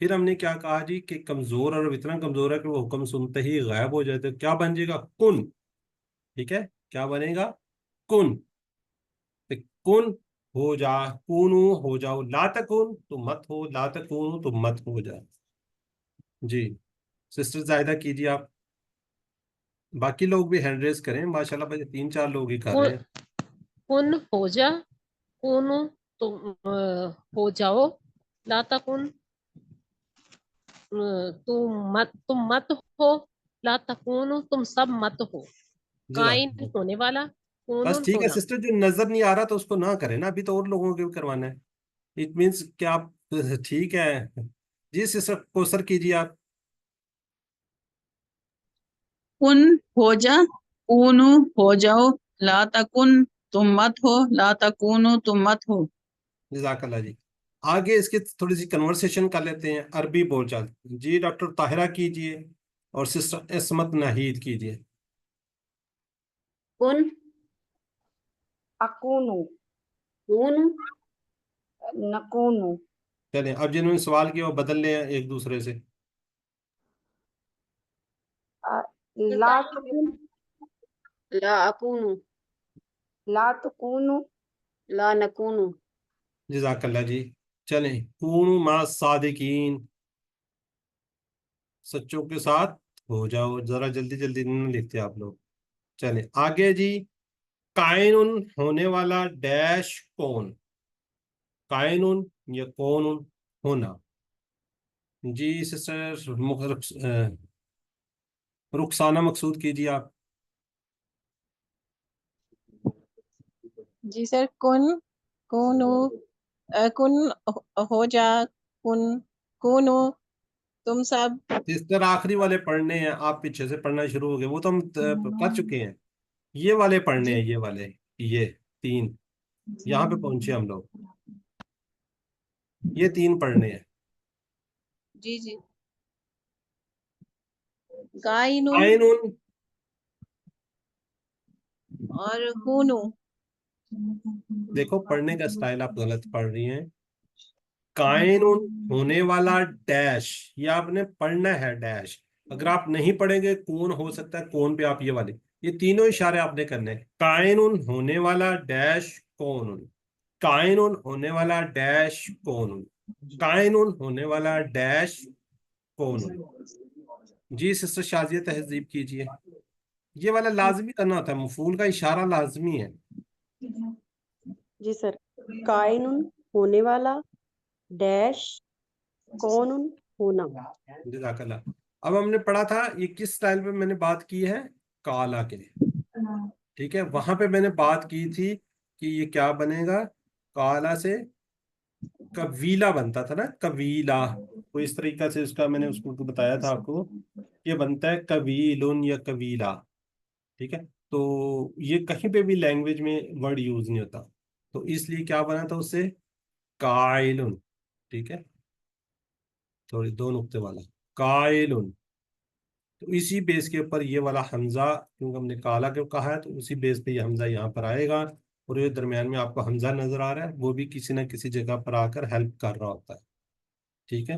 [SPEAKER 1] پھر ہم نے کیا کہا جی کہ کمزور اور اتنا کمزور ہے کہ وہ حکم سنتے ہی غائب ہو جاتے، کیا بن جائے گا؟ کن. ٹھیک ہے، کیا بنے گا؟ کن. کن ہو جا، کونو ہو جاؤ، لا تکون تو مت ہو، لا تکونو تو مت ہو جائے. جی سسٹر زائدہ کیجیے آپ. باقی لوگ بھی ہینڈ ریز کریں، ماشاءاللہ بھائی 3-4 لوگ ہی کر رہے ہیں.
[SPEAKER 4] کن ہو جا، کونو تم ہو جاؤ، لا تکن تم مت ہو، لا تکونو تم سب مت ہو. قائم ہونے والا،
[SPEAKER 1] بس
[SPEAKER 4] کونون
[SPEAKER 1] ٹھیک ہے
[SPEAKER 4] ہونا.
[SPEAKER 1] سسٹر، جو نظر نہیں آ رہا تو اس کو نہ کریں نا، ابھی تو اور لوگوں کے بھی کروانا ہے. اٹ مینس کہ آپ ٹھیک ہے. جی سسٹر کوثر کیجیے آپ.
[SPEAKER 8] کن ہو جا، کونو ہو جاؤ، لا تکن تم مت ہو، لا تکونو تم مت ہو.
[SPEAKER 1] جزاک اللہ جی. آگے اس کی تھوڑی سی کنورسیشن کر لیتے ہیں، عربی بول چال. جی ڈاکٹر طاہرہ کیجیے اور سسٹر عصمت ناہید کیجیے.
[SPEAKER 2] کن اکونو،
[SPEAKER 5] کون
[SPEAKER 2] نکونو.
[SPEAKER 1] چلیں اب جنہوں نے سوال کیا وہ بدل لیں ایک دوسرے سے.
[SPEAKER 2] لا تکون،
[SPEAKER 5] لا اکونو،
[SPEAKER 2] لا تکونو.
[SPEAKER 5] لا نکونو.
[SPEAKER 1] جزاک اللہ جی. چلیں کونوا مع الصادقین، سچوں کے ساتھ ہو جاؤ. ذرا جلدی جلدی نہیں لکھتے آپ لوگ. چلیں آگے جی. کائن ہونے والا ڈیش کون، کائن یا کون ہونا. جی سسٹر رخسانہ مقصود کیجیے آپ.
[SPEAKER 12] جی سر، کونو کن ہو جا، کونو تم سب.
[SPEAKER 1] سسٹر آخری والے پڑھنے ہیں، آپ پیچھے سے پڑھنا شروع ہو گئے، وہ تو ہم کر چکے ہیں. یہ والے پڑھنے
[SPEAKER 12] جی
[SPEAKER 1] ہیں، یہ والے، یہ 3 یہاں پہ پہنچے ہم لوگ. یہ 3 پڑھنے ہیں.
[SPEAKER 12] جی جی. کائنون
[SPEAKER 1] کائن
[SPEAKER 12] اور کونو.
[SPEAKER 1] دیکھو پڑھنے کا سٹائل آپ غلط پڑھ رہی ہیں. کائن ہونے والا ڈیش، یہ آپ نے پڑھنا ہے ڈیش. اگر آپ نہیں پڑھیں گے کون ہو سکتا ہے، کون پہ آپ یہ والے، یہ تینوں اشارے آپ نے کرنے ہیں. کائن ہونے والا ڈیش کون، کائن ہونے والا ڈیش کون، کائن ہونے والا ڈیش کون. جی سسٹر شازیہ تہذیب کیجیے. یہ والا لازمی کرنا ہوتا ہے، مفعول کا اشارہ لازمی ہے.
[SPEAKER 5] جی سر، کائن ہونے والا ڈیش کون ہونا.
[SPEAKER 1] جزاک اللہ. اب ہم نے پڑھا تھا یہ کس سٹائل پہ میں نے بات کی ہے، کالا کے. ٹھیک ہے، وہاں پہ میں نے بات کی تھی کہ یہ کیا بنے گا. کالا سے قبیلہ بنتا تھا نا، قبیلہ. تو اس طریقہ سے اس کا میں نے اس کو بتایا تھا آپ کو، یہ بنتا ہے قبیلن یا قبیلہ. ٹھیک ہے، تو یہ کہیں پہ بھی لینگویج میں ورڈ یوز نہیں ہوتا، تو اس لیے کیا بنا تھا اس سے، قائلن. ٹھیک ہے، تھوڑی 2 نقطے والا قائلن. تو اسی بیس کے اوپر یہ والا حمزہ، کیونکہ ہم نے کالا کیوں کہا ہے تو اسی بیس پہ یہ حمزہ یہاں پر آئے گا. اور یہ درمیان میں آپ کو حمزہ نظر آ رہا ہے، وہ بھی کسی نہ کسی جگہ پر آ کر ہیلپ کر رہا ہوتا ہے. ٹھیک ہے،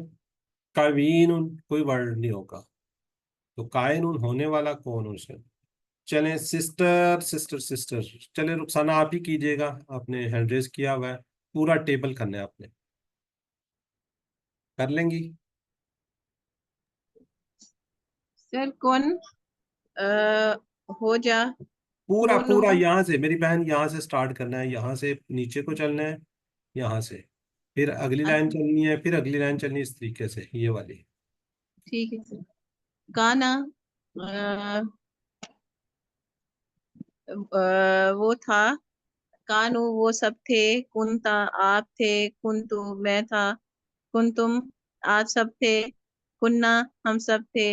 [SPEAKER 1] قوین کوئی ورڈ نہیں ہوگا، تو قائن ہونے والا کون اس میں. چلیں سسٹر چلیں رخسانہ آپ ہی کیجیے گا، آپ نے ہینڈ ریز کیا ہوا ہے. پورا ٹیبل کرنا ہے آپ نے، کر لیں گی.
[SPEAKER 12] سر کن ہو جا،
[SPEAKER 1] پورا
[SPEAKER 12] کونو.
[SPEAKER 1] پورا یہاں سے میری بہن، یہاں سے سٹارٹ کرنا ہے، یہاں سے نیچے کو چلنا ہے، یہاں سے پھر اگلی لائن چلنی ہے، پھر اگلی لائن چلنی ہے، اس طریقے سے یہ والی.
[SPEAKER 12] ٹھیک ہے سر. کانا وہ تھا، کانو وہ سب تھے، کنتا آپ تھے، کنتو میں تھا، کنتم آپ سب تھے، کننا ہم سب تھے،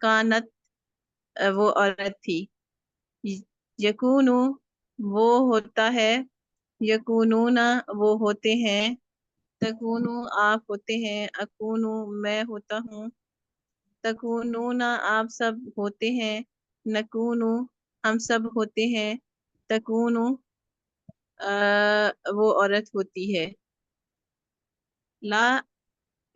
[SPEAKER 12] کانت وہ عورت تھی، یکونو وہ ہوتا ہے، یکونون وہ ہوتے ہیں، تکونو آپ ہوتے ہیں، اکونو میں ہوتا ہوں، تکونون آپ سب ہوتے ہیں، نکونو ہم سب ہوتے ہیں، تکونو وہ عورت ہوتی ہے. لا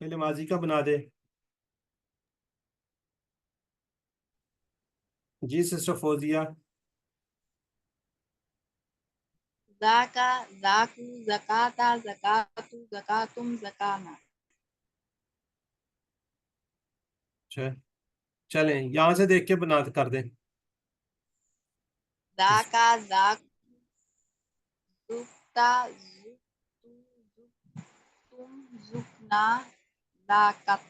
[SPEAKER 1] فعل ماضی کا بنا دے. جی سسٹر فوزیہ.
[SPEAKER 10] ذاکا ذاکو زکاتا زکاتو زکاتم زکانا.
[SPEAKER 1] اچھا چلیں یہاں سے دیکھ کے بنا کر دیں.
[SPEAKER 10] ذاکا ذاک زکتا زکتو زکتم زکنا ذاکت.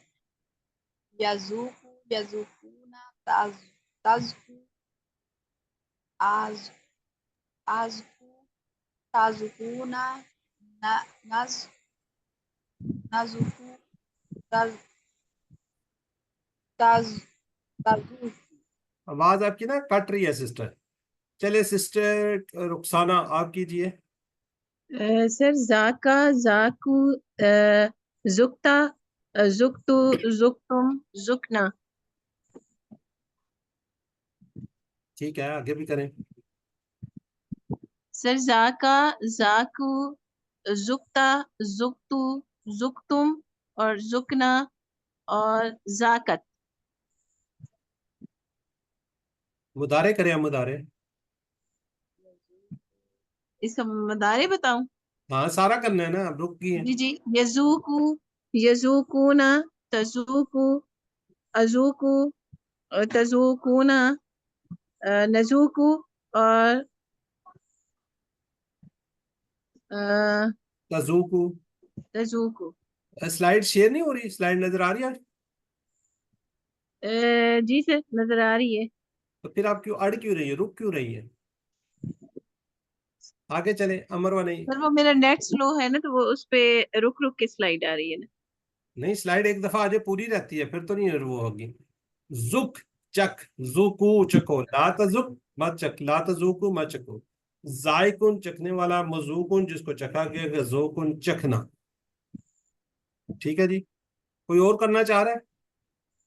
[SPEAKER 10] یزوکو یزوکونا تزکو ازکو تزکونا نزکو تزوکو.
[SPEAKER 1] آواز آپ کی نا کٹ رہی ہے سسٹر. چلے سسٹر رخسانہ آپ کیجئے.
[SPEAKER 12] سر ذاکا ذاکو زکتا زکتو زکتم زکنا.
[SPEAKER 1] ٹھیک ہے آگے بھی کریں.
[SPEAKER 12] سر ذاکا ذاکو زکتا زکتو زکتم اور زکنا اور ذاکت.
[SPEAKER 1] مدارے کریں ہم مدارے.
[SPEAKER 12] اس کا مدارے بتاؤں؟
[SPEAKER 1] ہاں سارا کرنا ہے نا اب رک گئی ہیں.
[SPEAKER 12] جی جی. یزوکو یزوکونا تزوکو ازوکو تزوکونا نزوکو اور
[SPEAKER 1] تزوکو.
[SPEAKER 12] تزوکو.
[SPEAKER 1] سلائیڈ شیئر نہیں ہو رہی؟ سلائیڈ نظر آ رہی ہے؟
[SPEAKER 12] جی سر نظر آ رہی ہے.
[SPEAKER 1] تو پھر آپ کیوں اڑ کیوں رہی ہے، رک کیوں رہی ہے؟ آگے چلیں. امروا نہیں
[SPEAKER 12] سر وہ میرا نیٹ سلو ہے نا تو وہ اس پہ رک رک کے سلائیڈ آ رہی ہے نا.
[SPEAKER 1] نہیں سلائیڈ ایک دفعہ آج پوری رہتی ہے پھر تو نہیں وہ ہوگی. زک چک زوکو چکو لا تزک مت چک لا تزوکو مت چکو. ذائقن چکھنے والا، مذوقن جس کو چکھا گیا، ذوقن چکھنا. ٹھیک ہے جی. کوئی اور کرنا چاہ رہا ہے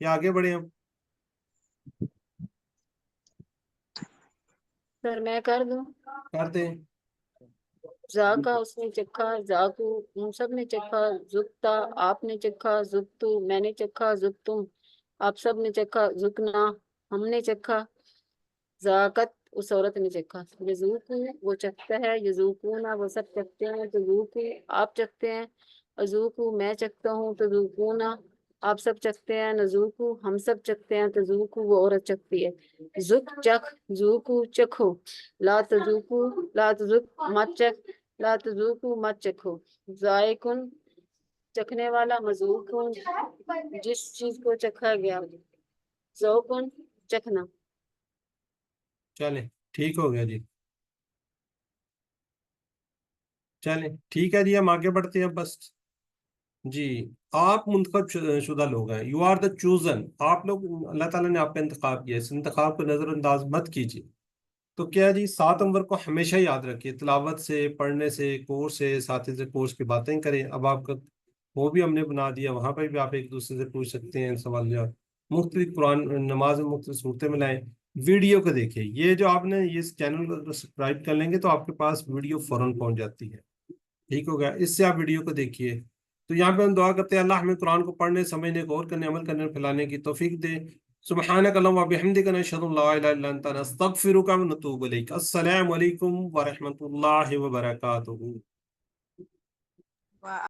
[SPEAKER 1] یا آگے بڑھے ہم؟
[SPEAKER 13] سر میں کر دوں.
[SPEAKER 1] کرتے ہیں.
[SPEAKER 13] ذاکا اس نے چکھا، ذاکو ہم سب نے چکھا، زکتا آپ نے چکھا، زکتو میں نے چکھا، زکتم آپ سب نے چکھا، زکنا ہم نے چکھا، ذاکت اس عورت نے چکھا. یذوقو وہ چکھتا ہے، یذوقونا وہ سب چکھتے ہیں، تذوقو آپ چکھتے ہیں، اذوقو میں چکھتا ہوں، تذوقونا آپ سب چکھتے ہیں، نذوقو ہم سب چکھتے ہیں، تذوقو وہ عورت چکھتی ہے. زک چکھ ذوقو چکھو، لا تذوقو لا تذوق مت چکھ لا تذوقو مت چکھو. ذائقن چکھنے والا، مذوقن جس چیز کو چکھا گیا، ذوقن چکھنا.
[SPEAKER 1] چلیں ٹھیک ہو گیا جی. چلیں ٹھیک ہے جی ہم آگے بڑھتے ہیں بس. جی آپ منتخب شدہ لوگ ہیں. You are the chosen. آپ لوگ اللہ تعالیٰ نے آپ کا انتخاب کیا. اس انتخاب کو نظر انداز مت کیجیے. تو کیا جی 7 نمبر کو ہمیشہ یاد رکھیے. تلاوت سے، پڑھنے سے، کورس سے، ساتھی سے کورس کی باتیں کریں. اب آپ کا وہ بھی ہم نے بنا دیا، وہاں پہ بھی آپ ایک دوسرے سے پوچھ سکتے ہیں سوال جواب. مختلف قرآن نماز میں مختلف صورتیں میں لائیں. ویڈیو کو دیکھیں. یہ جو آپ نے یہ چینل کو سبسکرائب کر لیں گے تو آپ کے پاس ویڈیو فوراً پہنچ جاتی ہے. ٹھیک ہو گیا. اس سے آپ ویڈیو کو دیکھیے. تو یہاں پہ ہم دعا کرتے ہیں اللہ ہمیں قرآن کو پڑھنے، سمجھنے، غور کرنے، عمل کرنے اور پھیلانے کی توفیق دے. سبحانک اللہم و بحمدک نشہد ان لا الہ الا انت نستغفرک و نتوب الیک. السلام علیکم ورحمۃ اللہ وبرکاتہ.